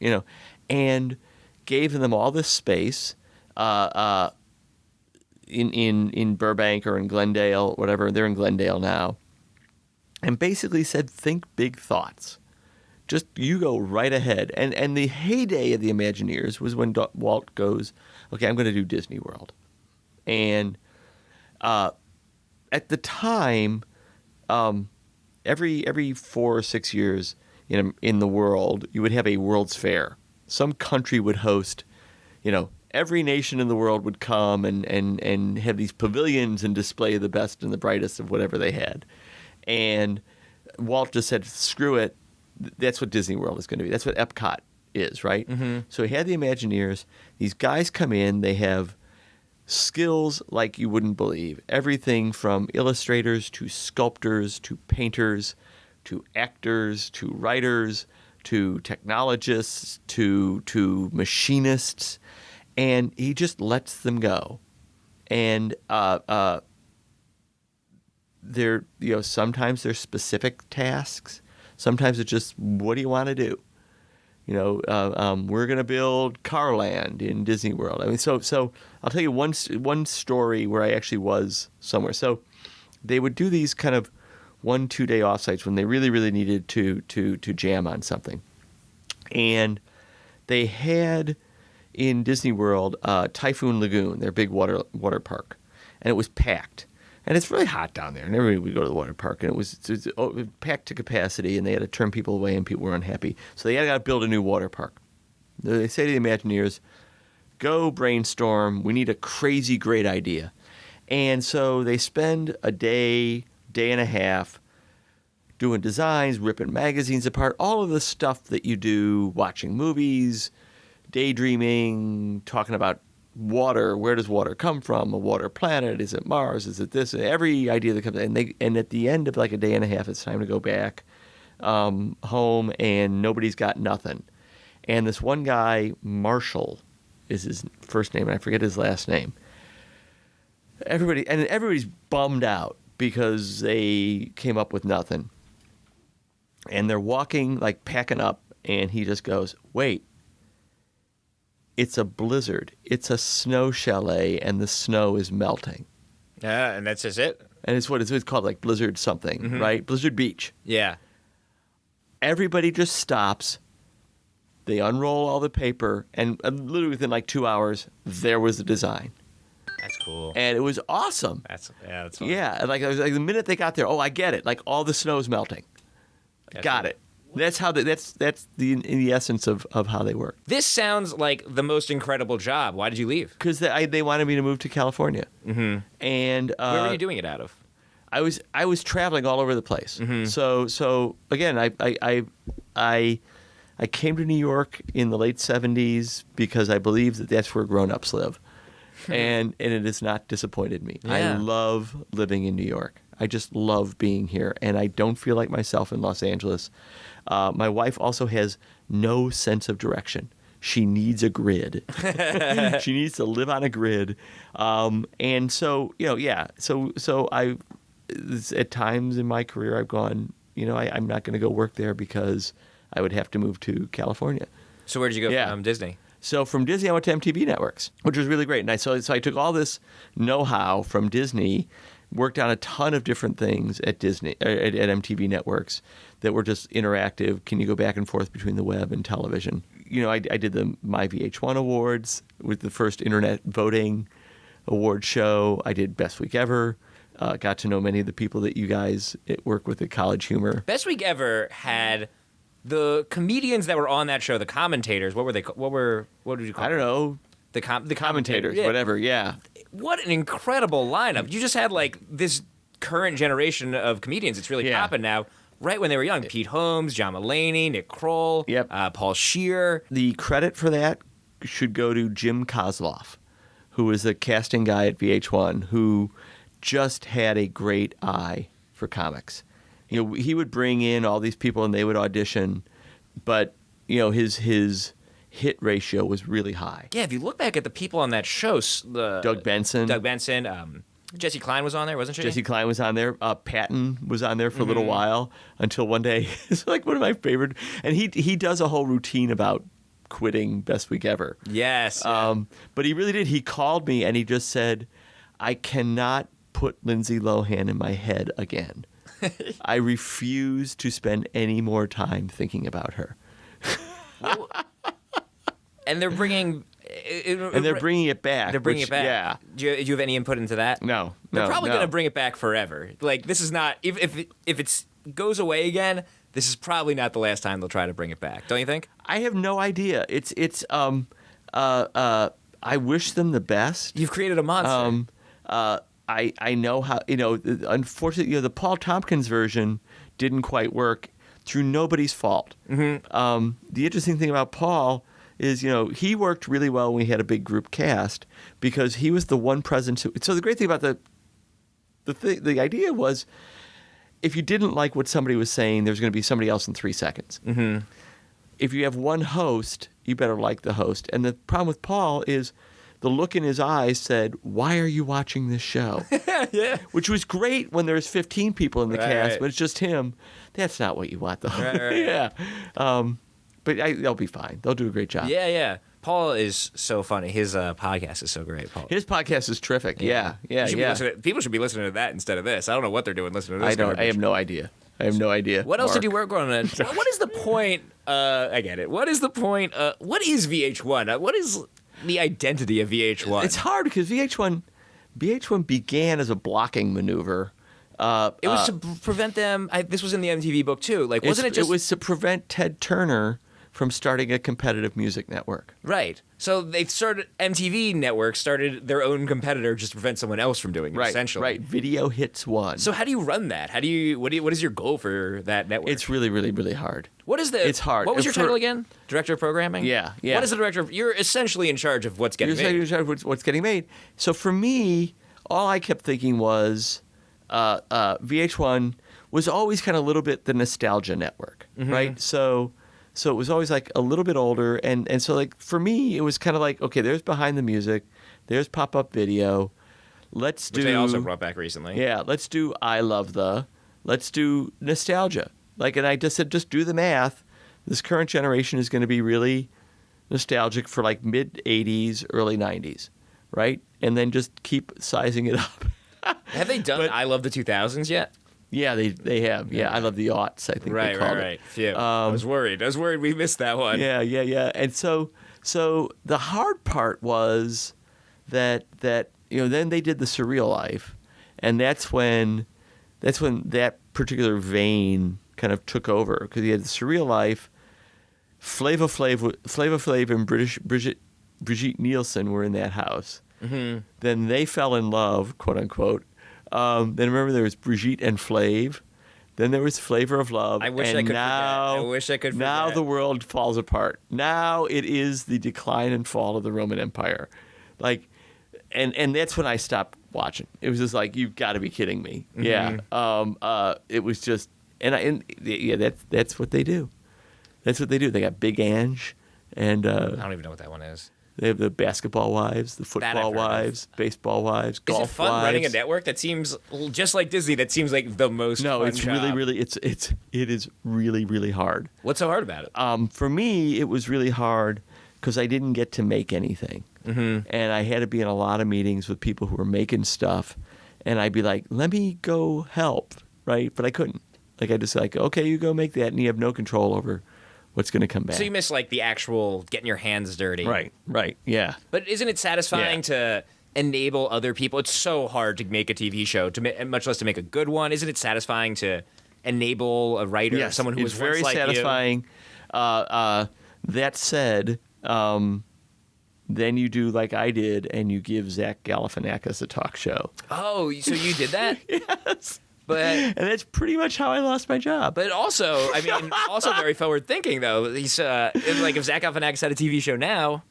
[SPEAKER 3] and gave them all this space in Burbank or in Glendale, whatever. They're in Glendale now, and basically said, think big thoughts. Just you go right ahead. And the heyday of the Imagineers was when Walt goes, okay, I'm going to do Disney World. And at the time, every 4 or 6 years in the world, you would have a World's Fair. Some country would host, every nation in the world would come and have these pavilions and display the best and the brightest of whatever they had. And Walt just said, screw it. That's what Disney World is going to be. That's what Epcot is, right? Mm-hmm. So he had the Imagineers. These guys come in. They have skills like you wouldn't believe. Everything from illustrators to sculptors to painters to actors to writers to technologists to machinists. And he just lets them go. And sometimes there's specific tasks. Sometimes it's just, what do you want to do? We're going to build Carland in Disney World. I mean, so I'll tell you one story where I actually was somewhere. So they would do these kind of 1-2 day offsites when they really, really needed to jam on something. And they had in Disney World Typhoon Lagoon, their big water park, and it was packed. And it's really hot down there, and everybody would go to the water park, and it was packed to capacity, and they had to turn people away, and people were unhappy. So they had to build a new water park. They say to the Imagineers, go brainstorm. We need a crazy great idea. And so they spend a day and a half doing designs, ripping magazines apart, all of the stuff that you do, watching movies, daydreaming, talking about water. Where does water come from? A water planet? Is it Mars? Is it this? Every idea that comes in. And at the end of like a day and a half, it's time to go back home, and nobody's got nothing. And this one guy, Marshall, is his first name, and I forget his last name. Everybody's bummed out because they came up with nothing. And they're walking, like packing up, and he just goes, wait. It's a blizzard. It's a snow chalet, and the snow is melting.
[SPEAKER 2] Yeah, and that's just it?
[SPEAKER 3] And it's called, like Blizzard something, right? Blizzard Beach.
[SPEAKER 2] Yeah.
[SPEAKER 3] Everybody just stops, They unroll all the paper, and literally within like 2 hours, there was the design.
[SPEAKER 2] That's cool.
[SPEAKER 3] And it was awesome.
[SPEAKER 2] That's fun.
[SPEAKER 3] Yeah, and like, the minute they got there, I get it. Like all the snow's melting. Got it. That's how that's the in the essence of how they work.
[SPEAKER 2] This sounds like the most incredible job. Why did you leave?
[SPEAKER 3] Because they wanted me to move to California.
[SPEAKER 2] Mm-hmm.
[SPEAKER 3] And
[SPEAKER 2] where were you doing it out of?
[SPEAKER 3] I was traveling all over the place.
[SPEAKER 2] Mm-hmm.
[SPEAKER 3] So again, I came to New York in the late 70s because I believe that that's where grown-ups live. and it has not disappointed me.
[SPEAKER 2] Yeah.
[SPEAKER 3] I love living in New York. I just love being here, and I don't feel like myself in Los Angeles. My wife also has no sense of direction. She needs a grid. She needs to live on a grid. And so, So at times in my career, I've gone, I'm not going to go work there because I would have to move to California.
[SPEAKER 2] So where did you go from Disney?
[SPEAKER 3] So from Disney, I went to MTV Networks, which was really great. And so I took all this know-how from Disney, worked on a ton of different things at Disney, at MTV Networks that were just interactive. Can you go back and forth between the web and television? I did the My VH1 Awards with the first internet voting award show. I did Best Week Ever. Got to know many of the people that you guys work with at College Humor.
[SPEAKER 2] Best Week Ever had the comedians that were on that show, the commentators. What were they? What did you call them?
[SPEAKER 3] I don't know.
[SPEAKER 2] The
[SPEAKER 3] Commentators,
[SPEAKER 2] yeah.
[SPEAKER 3] whatever, yeah.
[SPEAKER 2] What an incredible lineup. You just had like this current generation of comedians. It's really popping now. Right when they were young. Pete Holmes, John Mulaney, Nick Kroll, Paul Scheer.
[SPEAKER 3] The credit for that should go to Jim Kozloff, who was the casting guy at VH1, who just had a great eye for comics. He would bring in all these people and they would audition, but his hit ratio was really high.
[SPEAKER 2] Yeah, if you look back at the people on that show,
[SPEAKER 3] Doug Benson,
[SPEAKER 2] Jesse Klein was on there, wasn't she?
[SPEAKER 3] Jesse Klein was on there. Patton was on there for a little while until one day. It's like one of my favorite. And he does a whole routine about quitting Best Week Ever.
[SPEAKER 2] Yes.
[SPEAKER 3] But he really did. He called me and he just said, I cannot put Lindsay Lohan in my head again. I refuse to spend any more time thinking about her.
[SPEAKER 2] And they're bringing...
[SPEAKER 3] they're bringing it back.
[SPEAKER 2] They're bringing it back.
[SPEAKER 3] Yeah.
[SPEAKER 2] Do you have any input into that?
[SPEAKER 3] No.
[SPEAKER 2] They're probably going to bring it back forever. Like, this is not... If it goes away again, this is probably not the last time they'll try to bring it back. Don't you think?
[SPEAKER 3] I have no idea. I wish them the best.
[SPEAKER 2] You've created a monster.
[SPEAKER 3] I know how, unfortunately, the Paul Tompkins version didn't quite work through nobody's fault. Mm-hmm. The interesting thing about Paul is, he worked really well when we had a big group cast because he was the one presence. So the great thing about the idea was if you didn't like what somebody was saying, there's going to be somebody else in 3 seconds. Mm-hmm. If you have one host, you better like the host. And the problem with Paul is the look in his eyes said, why are you watching this show?
[SPEAKER 2] Yeah.
[SPEAKER 3] Which was great when there's 15 people in the cast, but it's just him. That's not what you want, though.
[SPEAKER 2] Right.
[SPEAKER 3] Yeah. But they'll be fine. They'll do a great job.
[SPEAKER 2] Yeah. Paul is so funny. His podcast is so great, Paul.
[SPEAKER 3] His podcast is terrific. Yeah.
[SPEAKER 2] People should be listening to that instead of this. I don't know what they're doing listening to this.
[SPEAKER 3] I have no idea. What
[SPEAKER 2] else did you work on? What is the point? I get it. What is the point? What is VH1? What is the identity of VH1?
[SPEAKER 3] It's hard because VH1 began as a blocking maneuver.
[SPEAKER 2] It was to prevent them. This was in the MTV book too. Like, wasn't it just?
[SPEAKER 3] It was to prevent Ted Turner from starting a competitive music network.
[SPEAKER 2] Right. So they started MTV Network started their own competitor just to prevent someone else from doing it. Essentially.
[SPEAKER 3] Right. Video Hits 1.
[SPEAKER 2] So how do you run that? What is your goal for that network?
[SPEAKER 3] It's really, really, really hard.
[SPEAKER 2] It's hard. What was your title again? Director of programming?
[SPEAKER 3] Yeah.
[SPEAKER 2] What is the director of? You're essentially in charge of what's getting made.
[SPEAKER 3] You're in charge of what's getting made. So for me, all I kept thinking was VH1 was always kind of a little bit the nostalgia network, right? So it was always like a little bit older, and so like for me, it was kind of like, okay, there's Behind the Music, there's Pop-Up Video, which
[SPEAKER 2] they also brought back recently.
[SPEAKER 3] Yeah, let's do let's do nostalgia. Like, and I just said, just do the math. This current generation is going to be really nostalgic for like mid 80s, early 90s, right? And then just keep sizing it up.
[SPEAKER 2] Have they done I Love the 2000s yet?
[SPEAKER 3] Yeah, they have. Yeah, I love the aughts. I think they called
[SPEAKER 2] Right.
[SPEAKER 3] it.
[SPEAKER 2] Phew. I was worried. we missed that one.
[SPEAKER 3] Yeah. And so the hard part was that then they did the Surreal Life, and that's when that particular vein kind of took over, because you had the Surreal Life. Flava Flav and Brigitte Nielsen were in that house. Mm-hmm. Then they fell in love, quote unquote. Then remember there was Brigitte and Flav. Then there was Flavor of Love.
[SPEAKER 2] I wish I could forget. I wish I could forget.
[SPEAKER 3] Now the world falls apart. Now it is the decline and fall of the Roman Empire. Like, and that's when I stopped watching. It was just like, you've got to be kidding me. Mm-hmm. Yeah. It was just, that's what they do. That's what they do. They got Big Ange, and
[SPEAKER 2] I don't even know what that one is.
[SPEAKER 3] They have the basketball wives, the football wives, baseball wives, golf wives.
[SPEAKER 2] Is it fun running a network? That seems just like Disney. That seems like the most.
[SPEAKER 3] No,
[SPEAKER 2] fun
[SPEAKER 3] it's
[SPEAKER 2] job.
[SPEAKER 3] really it is really hard.
[SPEAKER 2] What's so hard about it?
[SPEAKER 3] For me, it was really hard because I didn't get to make anything, and I had to be in a lot of meetings with people who were making stuff, and I'd be like, "Let me go help," right? But I couldn't. Like, I just like, okay, you go make that, and you have no control over what's going to come back.
[SPEAKER 2] So you miss like the actual getting your hands dirty.
[SPEAKER 3] Right, yeah.
[SPEAKER 2] But isn't it satisfying to enable other people? It's so hard to make a TV show, much less to make a good one. Isn't it satisfying to enable a writer, someone who was
[SPEAKER 3] very
[SPEAKER 2] once
[SPEAKER 3] satisfying. That said, then you do like I did, and you give Zach Galifianakis a talk show.
[SPEAKER 2] Oh, so you did that?
[SPEAKER 3] Yes.
[SPEAKER 2] And
[SPEAKER 3] that's pretty much how I lost my job.
[SPEAKER 2] But also, I mean, also very forward thinking though. He's like, if Zach Galifianakis had a TV show now,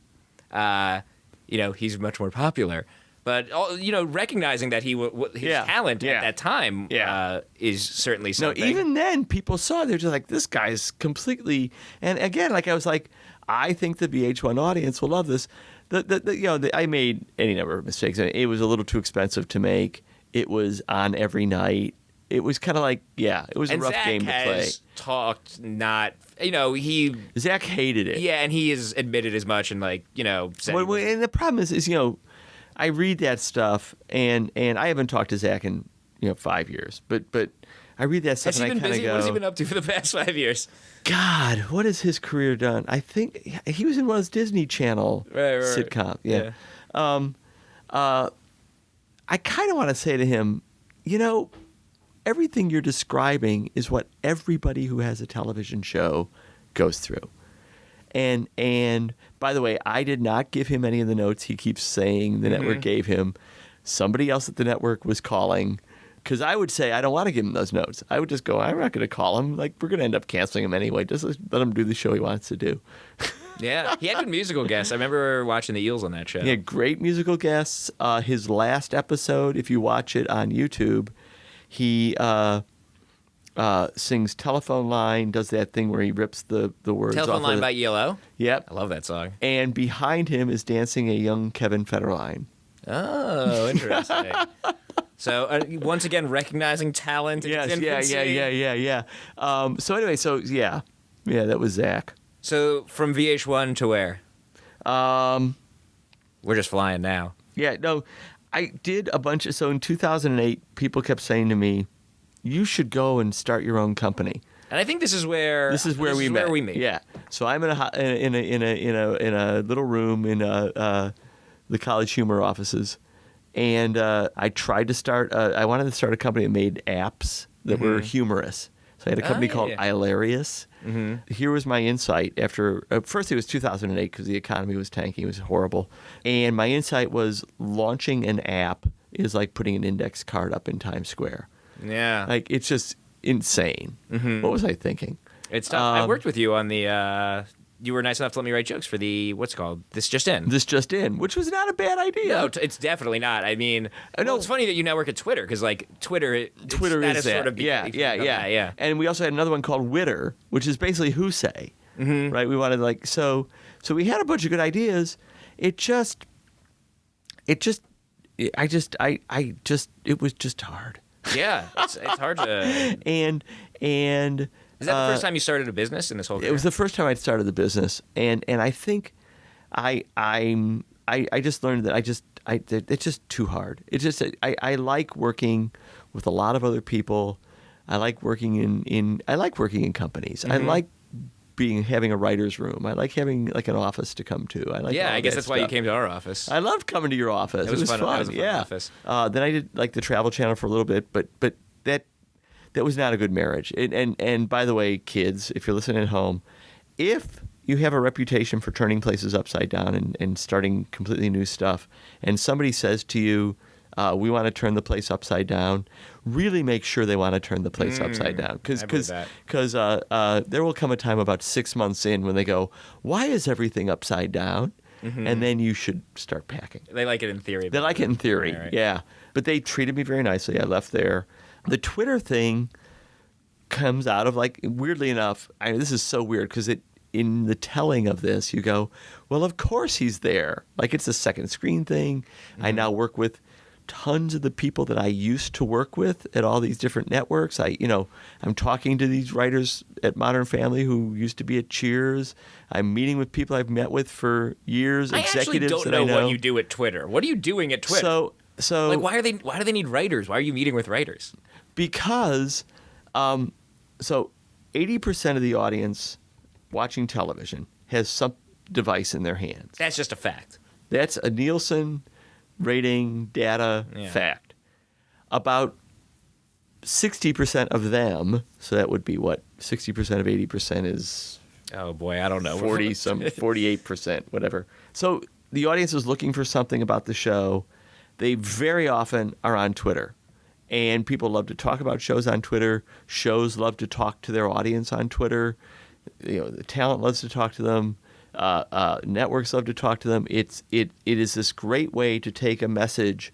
[SPEAKER 2] he's much more popular. But recognizing that his talent at that time is certainly something.
[SPEAKER 3] No, even then, people saw it. They're just like, this guy's completely. And again, like I was like, I think the VH1 audience will love this. I made any number of mistakes. It was a little too expensive to make. It was on every night. It was kind of like, it was a rough game to play.
[SPEAKER 2] Zach
[SPEAKER 3] hated it.
[SPEAKER 2] Yeah, and he has admitted as much, and said.
[SPEAKER 3] And the problem is, I read that stuff, and I haven't talked to Zach in 5 years, but I read that stuff,
[SPEAKER 2] and I kind of go, what has he been up to for the past 5 years?
[SPEAKER 3] God, what has his career done? I think he was in one of those Disney Channel sitcoms. Yeah. I kind of want to say to him, everything you're describing is what everybody who has a television show goes through. And by the way, I did not give him any of the notes he keeps saying the network gave him. Somebody else at the network was calling, because I would say I don't want to give him those notes. I would just go, I'm not going to call him. Like, we're going to end up canceling him anyway. Just let him do the show he wants to do.
[SPEAKER 2] Yeah, he had good musical guests. I remember watching the Eels on that show.
[SPEAKER 3] He had great musical guests. His last episode, if you watch it on YouTube, he sings Telephone Line, does that thing where he rips the words off.
[SPEAKER 2] Telephone Line by ELO?
[SPEAKER 3] Yep.
[SPEAKER 2] I love that song.
[SPEAKER 3] And behind him is dancing a young Kevin Federline.
[SPEAKER 2] Oh, interesting. So once again, recognizing talent in its infancy.
[SPEAKER 3] Yeah. So that was Zach.
[SPEAKER 2] So from VH1 to where? We're just flying now.
[SPEAKER 3] Yeah, no, I did a bunch of. So in 2008, people kept saying to me, "You should go and start your own company."
[SPEAKER 2] And I think this is where we met.
[SPEAKER 3] Yeah. So I'm in a little room in the College Humor offices, and I tried to start. I wanted to start a company that made apps that were humorous. So I had a company called Hilarious. Mm-hmm. Here was my insight after first it was 2008 because the economy was tanking. It was horrible. And my insight was launching an app is like putting an index card up in Times Square.
[SPEAKER 2] Yeah.
[SPEAKER 3] Like, it's just insane. Mm-hmm. What was I thinking?
[SPEAKER 2] It's tough. I worked with you on the you were nice enough to let me write jokes for the, what's it called? This Just In,
[SPEAKER 3] which was not a bad idea.
[SPEAKER 2] No, it's definitely not. I mean, it's funny that you now work at Twitter, because like Twitter is that. Sort of
[SPEAKER 3] yeah. And we also had another one called Witter, which is basically Who Say, right? We wanted so we had a bunch of good ideas. It was just hard.
[SPEAKER 2] Yeah, it's hard to.
[SPEAKER 3] And
[SPEAKER 2] is that the first time you started a business in this whole career?
[SPEAKER 3] It was the first time I'd started the business, and I think I just learned that it's just too hard. It's just I like working with a lot of other people. I like working in companies. I like having a writer's room. I like having like an office to come to. I like
[SPEAKER 2] I guess that's why you came to our office.
[SPEAKER 3] I loved coming to your office. It was fun.
[SPEAKER 2] That was a fun
[SPEAKER 3] yeah.
[SPEAKER 2] office.
[SPEAKER 3] Then I did like the Travel Channel for a little bit, but that was not a good marriage. And by the way, kids, if you're listening at home, if you have a reputation for turning places upside down and starting completely new stuff, and somebody says to you, we want to turn the place upside down, really make sure they want to turn the place upside down. Because there will come a time about 6 months in when they go, why is everything upside down? And then you should start packing.
[SPEAKER 2] They like it in theory.
[SPEAKER 3] They like it in theory,
[SPEAKER 2] right.
[SPEAKER 3] yeah. But they treated me very nicely. I left there. The Twitter thing comes out of, like, weirdly enough, this is so weird because in the telling of this, you go, well, of course he's there. Like, it's a second screen thing. I now work with tons of the people that I used to work with at all these different networks. I'm talking to these writers at Modern Family who used to be at Cheers. I'm meeting with people I've met with for years.
[SPEAKER 2] I actually don't know what you do at Twitter. What are you doing at Twitter?
[SPEAKER 3] So
[SPEAKER 2] like, why do they need writers? Why are you meeting with writers?
[SPEAKER 3] Because, so 80% of the audience watching television has some device in their hands.
[SPEAKER 2] That's just a fact.
[SPEAKER 3] That's a Nielsen rating data fact. About 60% of them, so that would be what? 60% of 80% is...
[SPEAKER 2] Oh, boy, I don't know.
[SPEAKER 3] 48%, whatever. So the audience is looking for something about the show. They very often are on Twitter. And people love to talk about shows on Twitter. Shows love to talk to their audience on Twitter. The talent loves to talk to them. Networks love to talk to them. It is this great way to take a message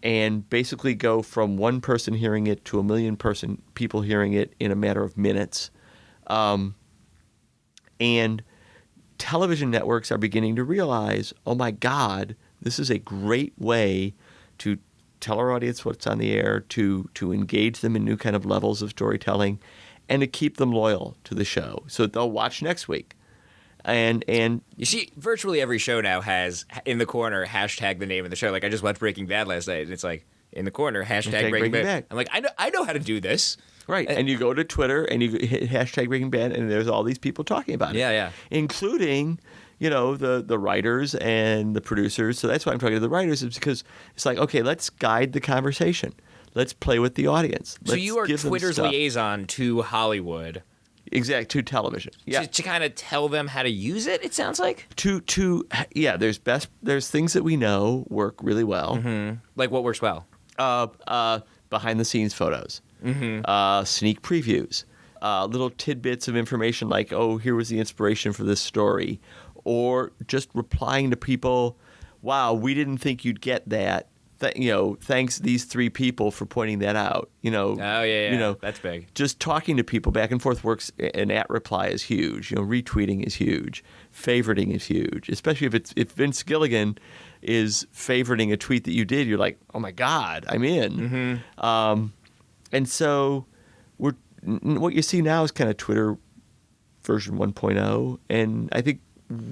[SPEAKER 3] and basically go from one person hearing it to a million people hearing it in a matter of minutes. And television networks are beginning to realize, oh my God, this is a great way to tell our audience what's on the air, to engage them in new kind of levels of storytelling, and to keep them loyal to the show so they'll watch next week. And
[SPEAKER 2] you see, virtually every show now has in the corner hashtag the name of the show. Like, I just watched Breaking Bad last night, and it's like in the corner hashtag Breaking Bad. I'm like, I know how to do this.
[SPEAKER 3] Right, and you go to Twitter and you hit hashtag Breaking Bad, and there's all these people talking about it.
[SPEAKER 2] Yeah,
[SPEAKER 3] including the writers and the producers. So that's why I'm talking to the writers, is because it's like, okay, let's guide the conversation. Let's play with the audience.
[SPEAKER 2] So you are Twitter's liaison to Hollywood.
[SPEAKER 3] Exactly, to television. Yeah.
[SPEAKER 2] To kind of tell them how to use it, it sounds like?
[SPEAKER 3] There's things that we know work really well.
[SPEAKER 2] Mm-hmm. Like what works well?
[SPEAKER 3] Behind the scenes photos. Mm-hmm. Sneak previews. Little tidbits of information like, oh, here was the inspiration for this story. Or just replying to people, wow, we didn't think you'd get that. Thanks these three people for pointing that out.
[SPEAKER 2] Oh yeah. That's big.
[SPEAKER 3] Just talking to people back and forth works. An at reply is huge. Retweeting is huge. Favoriting is huge, especially if Vince Gilligan is favoriting a tweet that you did. You're like, oh my God, I'm in. Mm-hmm. And so what you see now is kind of Twitter version 1.0, and I think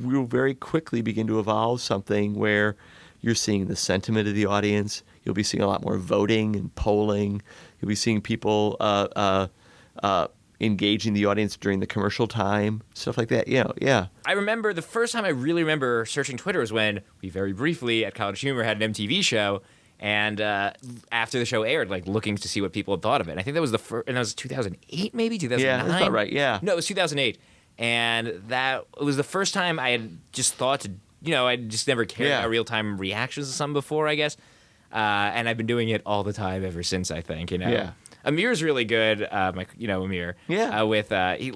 [SPEAKER 3] we'll very quickly begin to evolve something where you're seeing the sentiment of the audience. You'll be seeing a lot more voting and polling. You'll be seeing people engaging the audience during the commercial time, stuff like that. Yeah.
[SPEAKER 2] I remember the first time I really remember searching Twitter was when we very briefly at College Humor had an MTV show, and after the show aired, like looking to see what people had thought of it. And I think that was the first, and that was 2008 maybe, 2009?
[SPEAKER 3] Yeah, that's about right, yeah.
[SPEAKER 2] No, it was 2008. And it was the first time I had just thought to, I just never cared about real-time reactions to something before, I guess. And I've been doing it all the time ever since, I think,
[SPEAKER 3] Yeah.
[SPEAKER 2] Amir's really good, Amir.
[SPEAKER 3] Yeah.
[SPEAKER 2] With, he,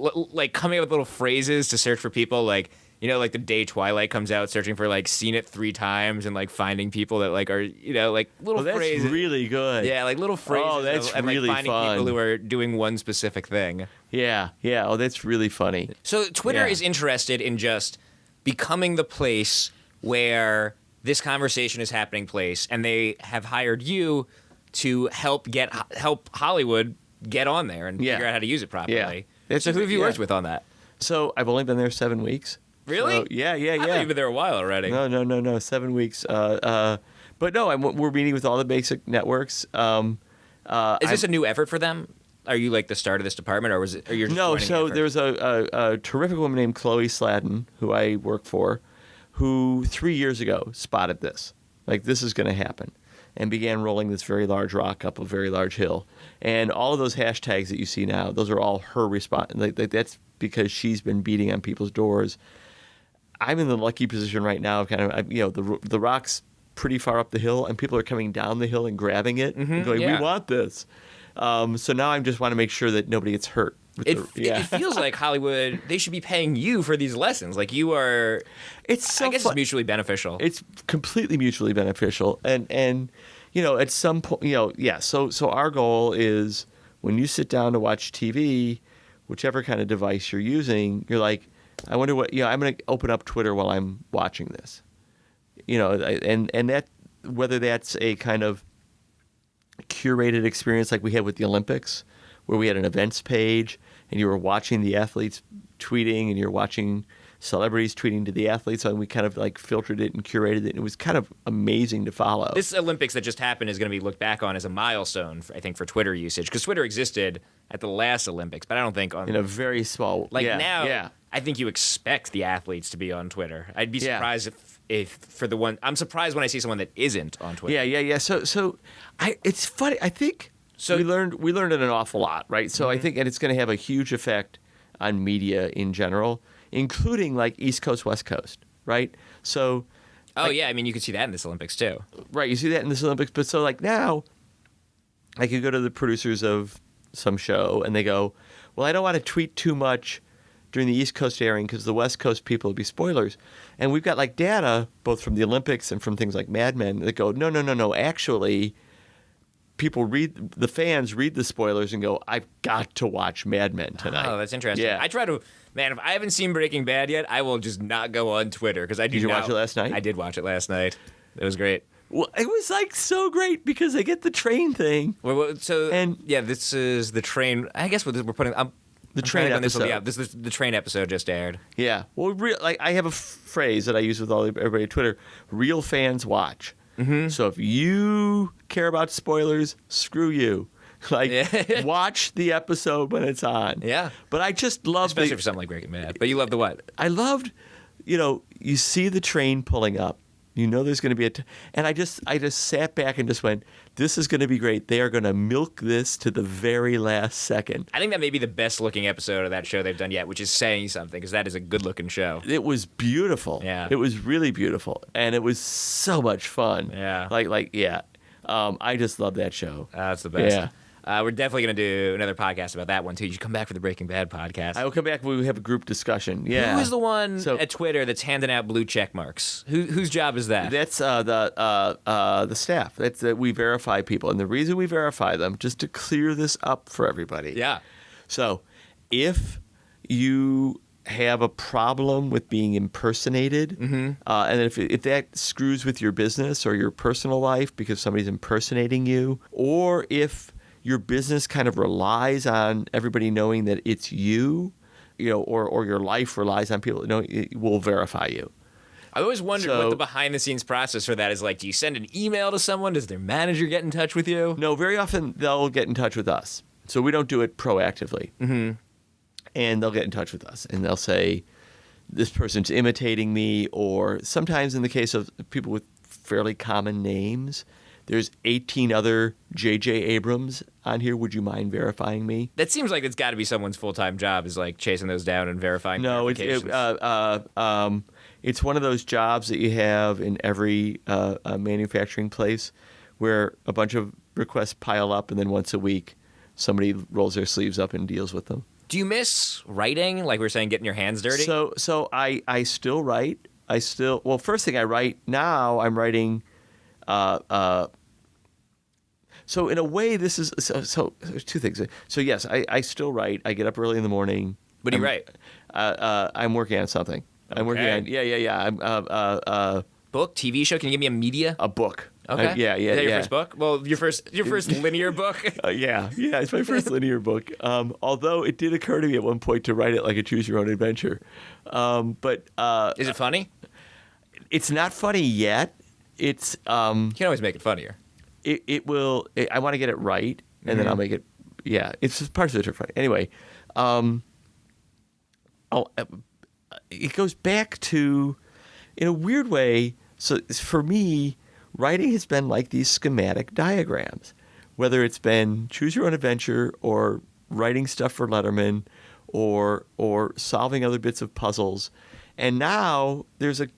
[SPEAKER 2] coming up with little phrases to search for people, like the day Twilight comes out, searching for, seen it 3 times and, finding people that, are, little phrases.
[SPEAKER 3] That's really good.
[SPEAKER 2] Yeah, little phrases.
[SPEAKER 3] Oh, that's
[SPEAKER 2] and,
[SPEAKER 3] really
[SPEAKER 2] finding
[SPEAKER 3] fun.
[SPEAKER 2] people who are doing one specific thing.
[SPEAKER 3] Yeah. Oh, that's really funny.
[SPEAKER 2] So Twitter is interested in just becoming the place where this conversation is happening place, and they have hired you to help Hollywood get on there and figure out how to use it properly.
[SPEAKER 3] Yeah.
[SPEAKER 2] So who have you worked with on that?
[SPEAKER 3] So I've only been there 7 weeks.
[SPEAKER 2] Really?
[SPEAKER 3] So, yeah.
[SPEAKER 2] I thought you've been there a while already.
[SPEAKER 3] No, 7 weeks. But no, we're meeting with all the basic networks.
[SPEAKER 2] Is this a new effort for them? Are you like the start of this department, or was it? Or you're just
[SPEAKER 3] No,
[SPEAKER 2] joining
[SPEAKER 3] so
[SPEAKER 2] it
[SPEAKER 3] there's a terrific woman named Chloe Sladden, who I work for, who 3 years ago spotted this. Like, this is going to happen. And began rolling this very large rock up a very large hill. And all of those hashtags that you see now, those are all her response. Like, that's because she's been beating on people's doors. I'm in the lucky position right now of kind of, the rock's pretty far up the hill, and people are coming down the hill and grabbing it and going, we want this. So now I just want to make sure that nobody gets hurt.
[SPEAKER 2] It feels like Hollywood, they should be paying you for these lessons. Like, you are,
[SPEAKER 3] it's so
[SPEAKER 2] I guess it's mutually beneficial.
[SPEAKER 3] It's completely mutually beneficial. And at some point, so our goal is when you sit down to watch TV, whichever kind of device you're using, you're like, I wonder what, I'm going to open up Twitter while I'm watching this. And that, whether that's a kind of curated experience like we had with the Olympics, where we had an events page and you were watching the athletes tweeting and you're watching celebrities tweeting to the athletes, and we kind of like filtered it and curated it. And it was kind of amazing to follow.
[SPEAKER 2] This Olympics that just happened is going to be looked back on as a milestone, I think, for Twitter usage, because Twitter existed at the last Olympics, but I don't think on
[SPEAKER 3] in a very small
[SPEAKER 2] now. I think you expect the athletes to be on Twitter. I'd be surprised if for the one. I'm surprised when I see someone that isn't on Twitter.
[SPEAKER 3] Yeah. So it's funny. I think. So we learned it an awful lot, right? So I think, and it's going to have a huge effect on media in general, including like East Coast, West Coast, right? So,
[SPEAKER 2] I mean, you could see that in this Olympics too,
[SPEAKER 3] right? You see that in this Olympics, but so like now, I could go to the producers of some show and they go, "Well, I don't want to tweet too much during the East Coast airing because the West Coast people would be spoilers," and we've got like data both from the Olympics and from things like Mad Men that go, "No, actually." The fans read the spoilers and go, I've got to watch Mad Men tonight.
[SPEAKER 2] Oh, that's interesting.
[SPEAKER 3] Yeah.
[SPEAKER 2] I try to, if I haven't seen Breaking Bad yet, I will just not go on Twitter because I do.
[SPEAKER 3] Did you watch it last night?
[SPEAKER 2] I did watch it last night. It was great.
[SPEAKER 3] Well, it was like so great because I get the train thing.
[SPEAKER 2] This is the train. I guess we're putting
[SPEAKER 3] the train episode.
[SPEAKER 2] This is the train episode just aired.
[SPEAKER 3] Yeah. Well, I have a phrase that I use with everybody on Twitter: real fans watch. Mm-hmm. So if you care about spoilers, screw you. Watch the episode when it's on.
[SPEAKER 2] Yeah.
[SPEAKER 3] But I just love
[SPEAKER 2] especially for something like Breaking Bad. But you love the what?
[SPEAKER 3] I loved, you see the train pulling up. You know there's going to be and I just sat back and just went, this is going to be great. They are going to milk this to the very last second.
[SPEAKER 2] I think that may be the best looking episode of that show they've done yet, which is saying something because that is a good looking show.
[SPEAKER 3] It was beautiful.
[SPEAKER 2] Yeah.
[SPEAKER 3] It was really beautiful. And it was so much fun.
[SPEAKER 2] Yeah.
[SPEAKER 3] I just love that show.
[SPEAKER 2] That's the best.
[SPEAKER 3] Yeah.
[SPEAKER 2] We're definitely going to do another podcast about that one, too. You should come back for the Breaking Bad podcast.
[SPEAKER 3] I will come back when we have a group discussion. Yeah.
[SPEAKER 2] Who is the one at Twitter that's handing out blue check marks? Whose job is that?
[SPEAKER 3] That's the staff. That's we verify people. And the reason we verify them, just to clear this up for everybody.
[SPEAKER 2] Yeah.
[SPEAKER 3] So if you have a problem with being impersonated, and if that screws with your business or your personal life because somebody's impersonating you, or if your business kind of relies on everybody knowing that it's you, or your life relies on people knowing, it will verify you.
[SPEAKER 2] I always wondered what the behind-the-scenes process for that is like. Do you send an email to someone? Does their manager get in touch with you?
[SPEAKER 3] No, very often they'll get in touch with us. So we don't do it proactively. Mm-hmm. And they'll get in touch with us, and they'll say, this person's imitating me, or sometimes in the case of people with fairly common names, there's 18 other J.J. Abrams on here. Would you mind verifying me?
[SPEAKER 2] That seems like it's got to be someone's full-time job is like chasing those down and verifying.
[SPEAKER 3] No, it's one of those jobs that you have in every manufacturing place where a bunch of requests pile up, and then once a week somebody rolls their sleeves up and deals with them.
[SPEAKER 2] Do you miss writing? Like we were saying, getting your hands dirty?
[SPEAKER 3] So I still write. First thing I write now, I'm writing. So in a way, this is so there's two things. So yes, I still write. I get up early in the morning.
[SPEAKER 2] What do you write?
[SPEAKER 3] I'm working on something.
[SPEAKER 2] Okay.
[SPEAKER 3] I'm working on I'm
[SPEAKER 2] book, TV show. Can you give me a media?
[SPEAKER 3] A book.
[SPEAKER 2] Okay.
[SPEAKER 3] Yeah.
[SPEAKER 2] Is that your first book? Well, your first linear book.
[SPEAKER 3] Yeah. It's my first linear book. Although it did occur to me at one point to write it like a choose your own adventure. But
[SPEAKER 2] is it funny?
[SPEAKER 3] It's not funny yet. It's
[SPEAKER 2] you can always make it funnier.
[SPEAKER 3] It will. I want to get it right, and then I'll make it. yeah, it's parts of it are funny. Anyway, it goes back to, in a weird way. So for me, writing has been like these schematic diagrams, whether it's been choose your own adventure or writing stuff for Letterman or solving other bits of puzzles. And now there's a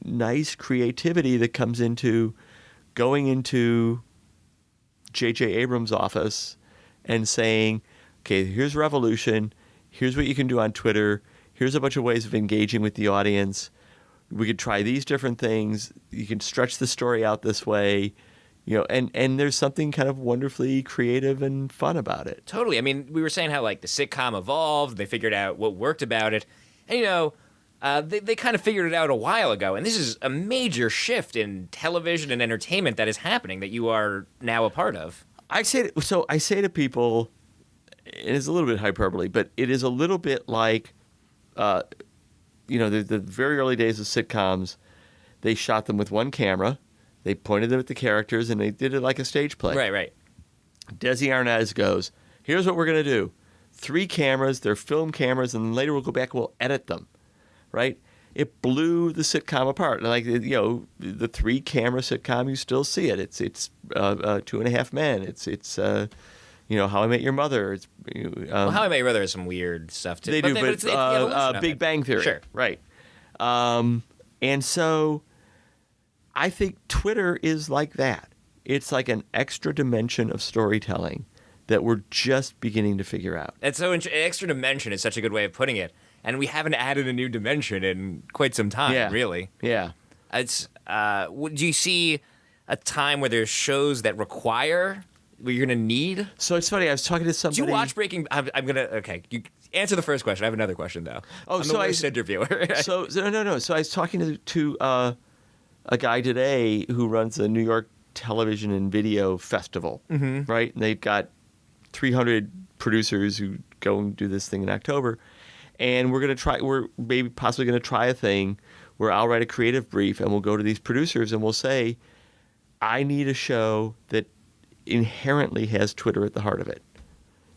[SPEAKER 3] nice creativity that comes into going into J.J. Abrams' office and saying, okay, here's Revolution. Here's what you can do on Twitter. Here's a bunch of ways of engaging with the audience. We could try these different things. You can stretch the story out this way, and there's something kind of wonderfully creative and fun about it.
[SPEAKER 2] Totally. I mean, we were saying how like the sitcom evolved. They figured out what worked about it, and they kind of figured it out a while ago. And this is a major shift in television and entertainment that is happening that you are now a part of.
[SPEAKER 3] I say to people, it is a little bit hyperbole, but it is a little bit like. The very early days of sitcoms, they shot them with one camera, they pointed them at the characters, and they did it like a stage play.
[SPEAKER 2] Right.
[SPEAKER 3] Desi Arnaz goes, here's what we're going to do. 3 cameras, they're film cameras, and then later we'll go back and we'll edit them, right? It blew the sitcom apart. Like, the 3-camera sitcom, you still see it. It's 2.5 Men. It's How I Met Your Mother. It's
[SPEAKER 2] How I Met Your Mother has some weird stuff too.
[SPEAKER 3] They do, but
[SPEAKER 2] it's the evolution of
[SPEAKER 3] Big
[SPEAKER 2] it.
[SPEAKER 3] Bang Theory,
[SPEAKER 2] Sure.
[SPEAKER 3] right? And so, I think Twitter is like that. It's like an extra dimension of storytelling that we're just beginning to figure out.
[SPEAKER 2] And so, extra dimension is such a good way of putting it, and we haven't added a new dimension in quite some time, really.
[SPEAKER 3] Yeah.
[SPEAKER 2] It's. Do you see a time where there's shows that require? Where you're gonna need?
[SPEAKER 3] So it's funny. I was talking to somebody.
[SPEAKER 2] Do you watch Breaking? I'm gonna. Okay, you answer the first question. I have another question though.
[SPEAKER 3] Oh,
[SPEAKER 2] I'm
[SPEAKER 3] so
[SPEAKER 2] the worst interviewer.
[SPEAKER 3] So no. So I was talking to a guy today who runs a New York Television and Video Festival, right? And they've got 300 producers who go and do this thing in October, and we're maybe possibly gonna try a thing where I'll write a creative brief and we'll go to these producers and we'll say, I need a show that inherently has Twitter at the heart of it,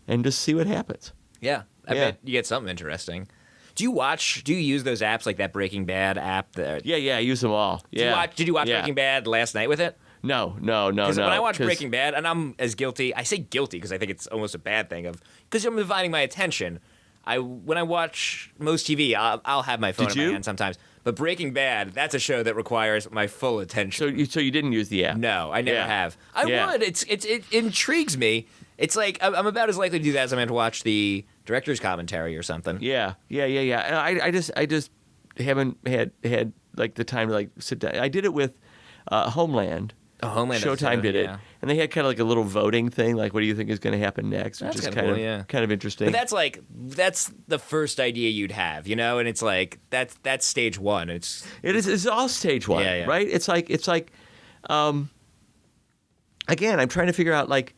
[SPEAKER 3] and just see what happens.
[SPEAKER 2] Yeah, I bet you get something interesting. Do you use those apps like that Breaking Bad app?
[SPEAKER 3] Yeah, I use them all. Yeah.
[SPEAKER 2] Did you watch Breaking Bad last night with it?
[SPEAKER 3] No.
[SPEAKER 2] Because when I watch Breaking Bad, and I'm as guilty, I say guilty because I think it's almost a bad thing because I'm dividing my attention. When I watch most TV, I'll have my phone in my hand sometimes. But Breaking Bad, that's a show that requires my full attention.
[SPEAKER 3] So you didn't use the app?
[SPEAKER 2] No, I never have. I would. It intrigues me. It's like I'm about as likely to do that as I'm going to watch the director's commentary or something.
[SPEAKER 3] Yeah. And I just haven't had like the time to like sit down. I did it with Homeland.
[SPEAKER 2] Oh, Homeland.
[SPEAKER 3] Showtime did it, and they had kind of like a little voting thing, like what do you think is going to happen next, which is kind of interesting.
[SPEAKER 2] But that's the first idea you'd have, and it's like that's stage one. It's
[SPEAKER 3] all stage one, right? It's like again, I'm trying to figure out like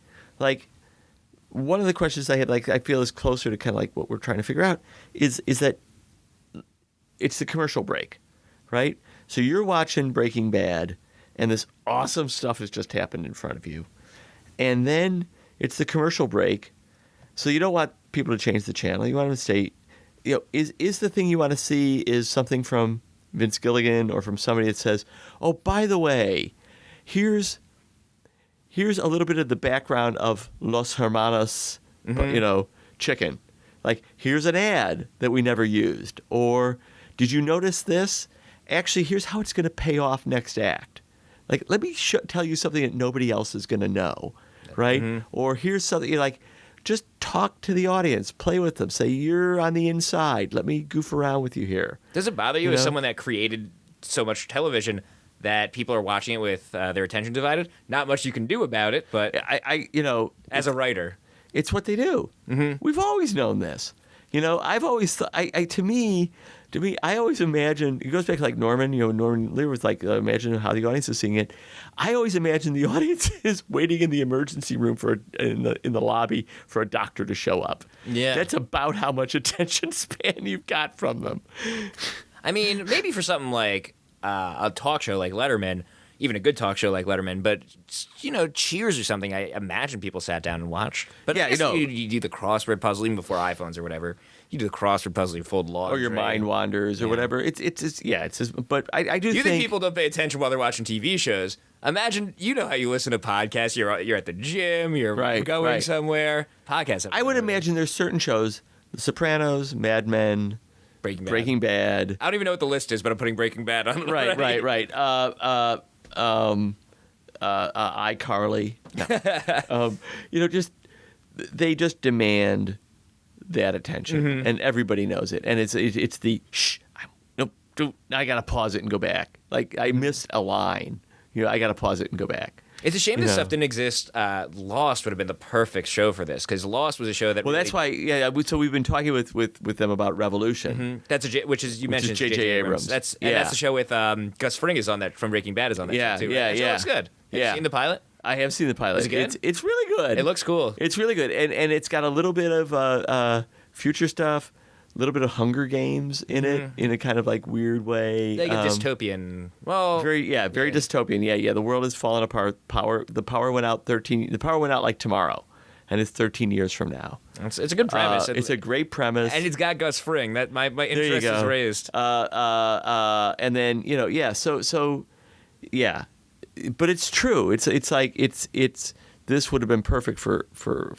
[SPEAKER 3] one of the questions I had, like I feel is closer to kind of like what we're trying to figure out is that it's the commercial break, right? So you're watching Breaking Bad, and this awesome stuff has just happened in front of you. And then it's the commercial break. So you don't want people to change the channel. You want them to stay, is the thing you want to see is something from Vince Gilligan or from somebody that says, oh, by the way, here's a little bit of the background of Los Hermanos, chicken. Like, here's an ad that we never used. Or, did you notice this? Actually, here's how it's going to pay off next act. Like, let me tell you something that nobody else is going to know, right? Mm-hmm. Or here's something, just talk to the audience, play with them, say, you're on the inside. Let me goof around with you here.
[SPEAKER 2] Does it bother you as someone that created so much television that people are watching it with their attention divided? Not much you can do about it, but as a writer,
[SPEAKER 3] it's what they do. Mm-hmm. We've always known this. I've always thought, to me, I always imagine, it goes back to like Norman, Norman Lear was like, imagine how the audience is seeing it. I always imagine the audience is waiting in the emergency room in the lobby for a doctor to show up.
[SPEAKER 2] Yeah.
[SPEAKER 3] That's about how much attention span you've got from them.
[SPEAKER 2] I mean, maybe for something like a talk show like Letterman, even a good talk show like Letterman, but Cheers or something. I imagine people sat down and watched. But
[SPEAKER 3] Yeah,
[SPEAKER 2] I guess you do the crossword puzzle even before iPhones or whatever. You do the crossword puzzle, you fold logs,
[SPEAKER 3] or your mind wanders or whatever. It's but I do
[SPEAKER 2] You
[SPEAKER 3] think
[SPEAKER 2] think people don't pay attention while they're watching TV shows? Imagine, how you listen to podcasts. You're at the gym. You're going somewhere. Podcasts.
[SPEAKER 3] I would imagine there's certain shows, The Sopranos, Mad Men, Breaking Bad.
[SPEAKER 2] I don't even know what the list is, but I'm putting Breaking Bad on.
[SPEAKER 3] Right. iCarly. No. Just they just demand that attention, and everybody knows it. And it's the shh. I gotta pause it and go back. Like I missed a line. I gotta pause it and go back.
[SPEAKER 2] It's a shame this stuff didn't exist. Lost would have been the perfect show for this, because Lost was a show that.
[SPEAKER 3] Well, that's why. Yeah. So we've been talking with them about Revolution.
[SPEAKER 2] That's which you mentioned
[SPEAKER 3] J.J. Abrams.
[SPEAKER 2] That's the show with Gus Fring is on that from Breaking Bad is on that show too.
[SPEAKER 3] Yeah.
[SPEAKER 2] That looks good. Have you seen the pilot?
[SPEAKER 3] I have seen the pilot.
[SPEAKER 2] Is it good?
[SPEAKER 3] It's really good.
[SPEAKER 2] It looks cool.
[SPEAKER 3] It's really good, and it's got a little bit of future stuff. A little bit of Hunger Games in it, in a kind of like weird way.
[SPEAKER 2] Like a dystopian. Well,
[SPEAKER 3] very dystopian. Yeah. The world is falling apart. The power went out like tomorrow, and it's 13 years from now.
[SPEAKER 2] It's a good premise.
[SPEAKER 3] It's a great premise,
[SPEAKER 2] and it's got Gus Fring. That my interest is raised.
[SPEAKER 3] And then So yeah, but it's true. It's like this would have been perfect for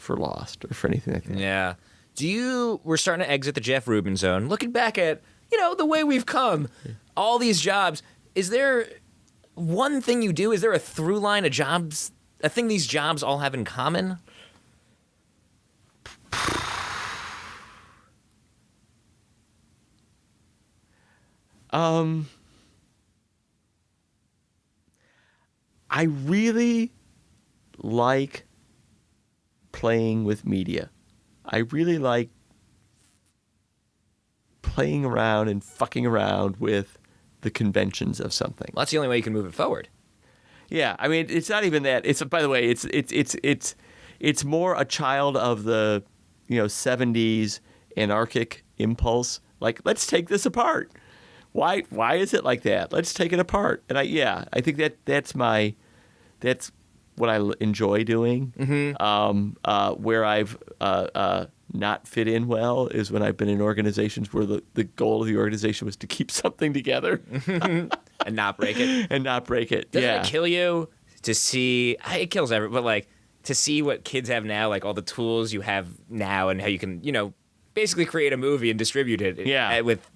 [SPEAKER 3] Lost or for anything like that.
[SPEAKER 2] Yeah. We're starting to exit the Jeff Rubin zone. Looking back at, the way we've come, all these jobs, is there one thing you do? Is there a through line of jobs, a thing these jobs all have in common?
[SPEAKER 3] I really like playing with media. I really like playing around and fucking around with the conventions of something.
[SPEAKER 2] Well, that's the only way you can move it forward.
[SPEAKER 3] Yeah, I mean, it's not even that. It's, by the way, it's more a child of the 70s anarchic impulse. Like, let's take this apart. Why is it like that? Let's take it apart. And I think that's what I enjoy doing. Where I've not fit in well is when I've been in organizations where the goal of the organization was to keep something together
[SPEAKER 2] and not break it. Doesn't it kill you to see? It kills everyone, but like to see what kids have now, like all the tools you have now, and how you can basically create a movie and distribute it. With.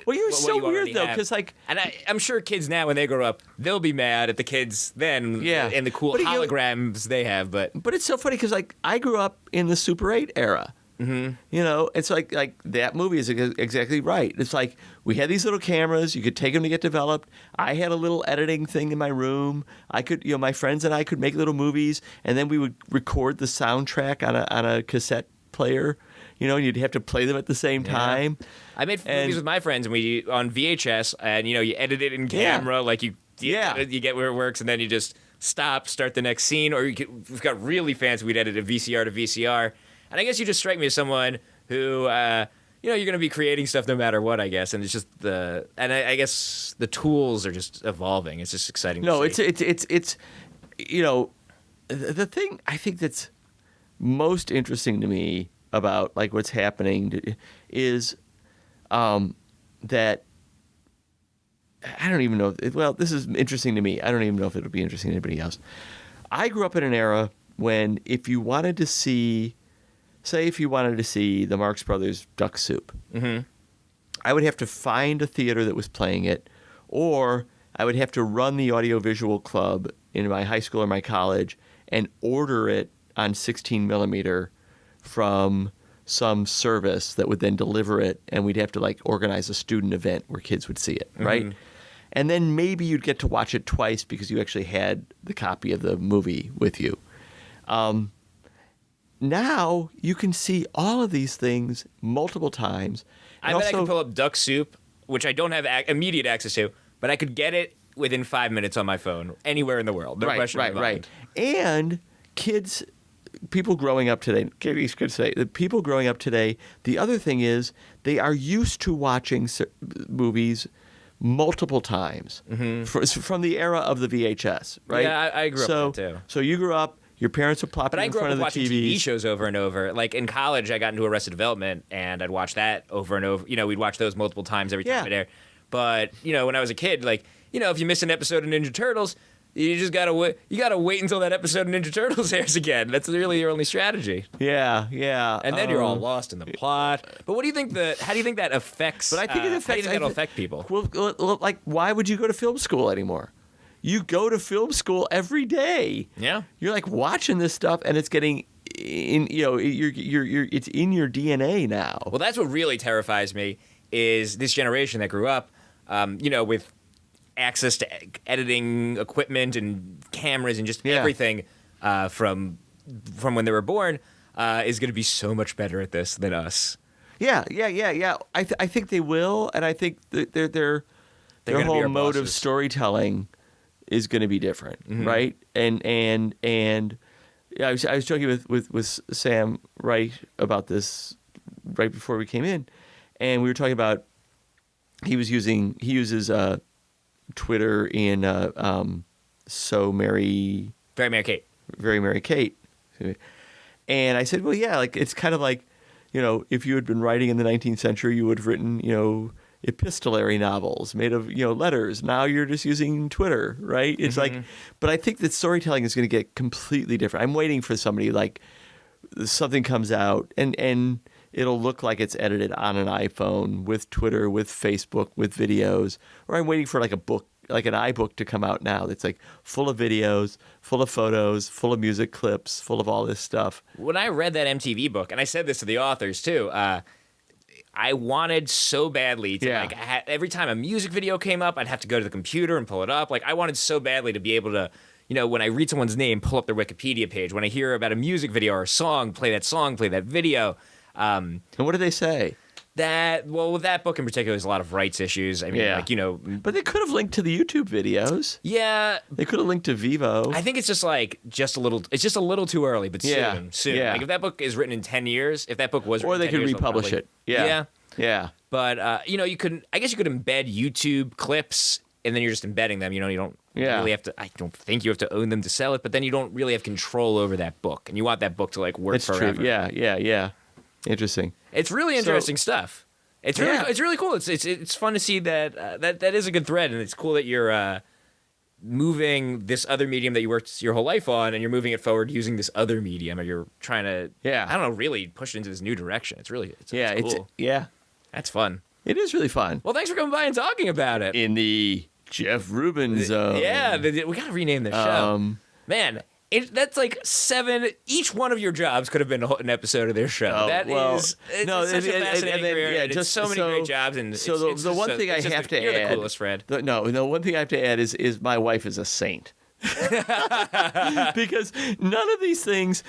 [SPEAKER 3] Well, you're so weird though, because
[SPEAKER 2] and I'm sure kids now, when they grow up, they'll be mad at the kids then, and the cool holograms they have. But
[SPEAKER 3] it's so funny because I grew up in the Super 8 era. It's like that movie is exactly right. It's like we had these little cameras. You could take them to get developed. I had a little editing thing in my room. I could, my friends and I could make little movies, and then we would record the soundtrack on a cassette player. And you'd have to play them at the same time.
[SPEAKER 2] I made movies with my friends, and we on VHS, and you edit it in camera, like you get where it works, and then you just start the next scene, or we've got really fancy. We'd edit a VCR to VCR, and I guess you just strike me as someone who you're going to be creating stuff no matter what, I guess, and it's just I guess the tools are just evolving. It's just exciting.
[SPEAKER 3] No,
[SPEAKER 2] to see.
[SPEAKER 3] it's the thing I think that's most interesting to me about what's happening is that I don't even know. This is interesting to me. I don't even know if it'll be interesting to anybody else. I grew up in an era when if you wanted to see the Marx Brothers Duck Soup, I would have to find a theater that was playing it, or I would have to run the audiovisual club in my high school or my college and order it on 16 millimeter from some service that would then deliver it, and we'd have to organize a student event where kids would see it, right? And then maybe you'd get to watch it twice because you actually had the copy of the movie with you. Now you can see all of these things multiple times.
[SPEAKER 2] I bet I can pull up Duck Soup, which I don't have immediate access to, but I could get it within 5 minutes on my phone anywhere in the world. No question in my mind.
[SPEAKER 3] And people growing up today, Katie's could say, the people growing up today, the other thing is they are used to watching movies multiple times from the era of the VHS, right?
[SPEAKER 2] Yeah, I grew up with that too.
[SPEAKER 3] So you grew up, your parents would plop
[SPEAKER 2] But
[SPEAKER 3] you
[SPEAKER 2] I
[SPEAKER 3] in
[SPEAKER 2] grew
[SPEAKER 3] front
[SPEAKER 2] up
[SPEAKER 3] of the
[SPEAKER 2] watching
[SPEAKER 3] TVs.
[SPEAKER 2] TV shows over and over. Like in college, I got into Arrested Development, and I'd watch that over and over. You know, we'd watch those multiple times every time it aired. But you know, when I was a kid, like if you miss an episode of Ninja Turtles, you just gotta wait. You gotta wait until that episode of Ninja Turtles airs again. That's really your only strategy.
[SPEAKER 3] Yeah.
[SPEAKER 2] And then you're all lost in the plot. But what do you think how do you think that affects?
[SPEAKER 3] But I think it affects.
[SPEAKER 2] How do you think that'll affect people?
[SPEAKER 3] Well, like, why would you go to film school anymore? You go to film school every day.
[SPEAKER 2] Yeah.
[SPEAKER 3] You're like watching this stuff, and it's getting in. It's in your DNA now.
[SPEAKER 2] Well, that's what really terrifies me is this generation that grew up, with access to editing equipment and cameras and just everything from when they were born is going to be so much better at this than us.
[SPEAKER 3] Yeah. I think they will, and I think their whole mode of storytelling is going to be different, right? And yeah, I was joking with Sam Wright about this right before we came in, and we were talking about he uses Twitter in Very Mary Kate, and I said, well, yeah, like it's kind of like, if you had been writing in the 19th century, you would have written, epistolary novels made of, letters. Now you're just using Twitter, right? It's like, but I think that storytelling is going to get completely different. I'm waiting for somebody, like, something comes out and it'll look like it's edited on an iPhone with Twitter, with Facebook, with videos, or I'm waiting for like a book, like an iBook to come out now that's like full of videos, full of photos, full of music clips, full of all this stuff.
[SPEAKER 2] When I read that MTV book, and I said this to the authors too, I wanted so badly to every time a music video came up, I'd have to go to the computer and pull it up. Like I wanted so badly to be able to, when I read someone's name, pull up their Wikipedia page. When I hear about a music video or a song, play that video.
[SPEAKER 3] And what do they say?
[SPEAKER 2] With that book in particular, there's a lot of rights issues. I mean,
[SPEAKER 3] But they could have linked to the YouTube videos.
[SPEAKER 2] Yeah.
[SPEAKER 3] They could have linked to Vivo.
[SPEAKER 2] I think it's just a little too early, but soon.
[SPEAKER 3] Yeah.
[SPEAKER 2] Like if that book is written in 10 years, if that book was written
[SPEAKER 3] or they
[SPEAKER 2] in 10
[SPEAKER 3] could
[SPEAKER 2] years,
[SPEAKER 3] republish it. Yeah.
[SPEAKER 2] But, I guess you could embed YouTube clips and then you're just embedding them. You don't really have to, I don't think you have to own them to sell it, but then you don't really have control over that book. And you want that book to like work forever.
[SPEAKER 3] True. Yeah. Interesting.
[SPEAKER 2] It's really interesting stuff. It's really cool. It's fun to see that that is a good thread, and it's cool that you're moving this other medium that you worked your whole life on, and you're moving it forward using this other medium, and you're trying to I don't know, really push it into this new direction. It's cool. That's fun.
[SPEAKER 3] It is really fun.
[SPEAKER 2] Well, thanks for coming by and talking about it.
[SPEAKER 3] In the Jeff Rubin zone.
[SPEAKER 2] Yeah, we got to rename the show. Man. That's like 7. Each one of your jobs could have been an episode of their show. It's such a fascinating career.
[SPEAKER 3] Yeah,
[SPEAKER 2] just so many great jobs. And
[SPEAKER 3] the one thing I have to add.
[SPEAKER 2] You're the coolest, Fred.
[SPEAKER 3] The one thing I have to add is my wife is a saint. Because none of these things.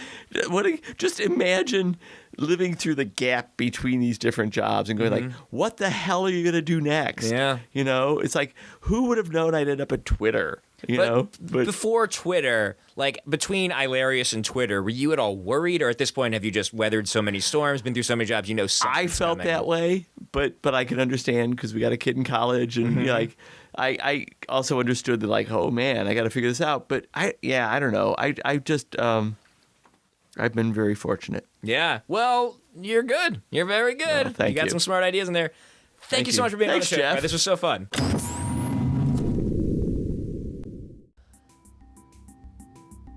[SPEAKER 3] Just imagine living through the gap between these different jobs and going like, what the hell are you going to do next?
[SPEAKER 2] Yeah.
[SPEAKER 3] It's like, who would have known I'd end up at Twitter? But
[SPEAKER 2] before Twitter, like between Hilarious and Twitter, were you at all worried, or at this point have you just weathered so many storms, been through so many jobs,
[SPEAKER 3] I felt that way, but I can understand because we got a kid in college, and I also understood that, like, oh man, I got to figure this out. But I don't know. I just I've been very fortunate.
[SPEAKER 2] Yeah. Well, you're good. You're very good.
[SPEAKER 3] Thank
[SPEAKER 2] you. You got some smart ideas in there. Thank you so much for being on the show.
[SPEAKER 3] Jeff.
[SPEAKER 2] This was so fun.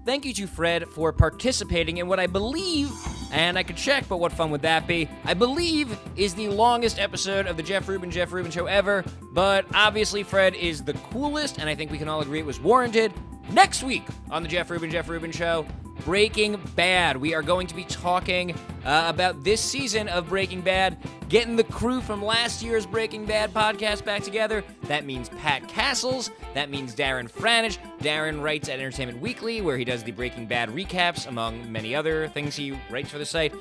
[SPEAKER 2] Thank you to Fred for participating in what I believe, and I could check, but what fun would that be? I believe is the longest episode of the Jeff Rubin Show ever, but obviously Fred is the coolest, and I think we can all agree it was warranted. Next week on the Jeff Rubin Show, Breaking Bad. We are going to be talking about this season of Breaking Bad, getting the crew from last year's Breaking Bad podcast back together. That means Pat Castles. That means Darren Franich. Darren writes at Entertainment Weekly, where he does the Breaking Bad recaps, among many other things he writes for the site.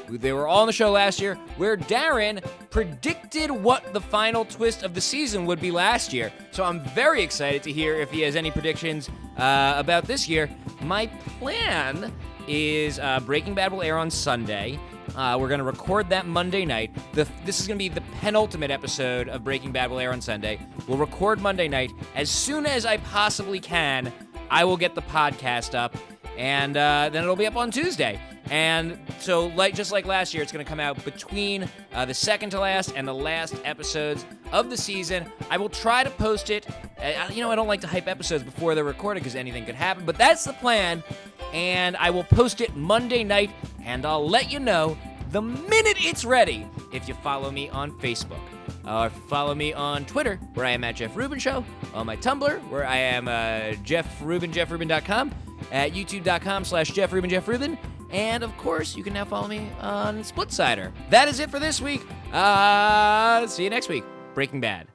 [SPEAKER 2] They were all on the show last year, where Darren predicted what the final twist of the season would be last year. So I'm very excited to hear if he has any predictions about this year. My plan is Breaking Bad will air on Sunday. We're going to record that Monday night. This is going to be the penultimate episode of Breaking Bad. Will air on Sunday. We'll record Monday night. As soon as I possibly can, I will get the podcast up, and then it'll be up on Tuesday. And so, just like last year, it's going to come out between the second to last and the last episodes of the season. I will try to post it. I don't like to hype episodes before they're recorded because anything could happen, but that's the plan. And I will post it Monday night, and I'll let you know the minute it's ready if you follow me on Facebook. Or follow me on Twitter, where I am at Jeff Rubin Show. On my Tumblr, where I am Jeff Rubin, jeffrubin.com. At youtube.com/Jeff Rubin. And, of course, you can now follow me on Splitsider. That is it for this week. See you next week. Breaking Bad.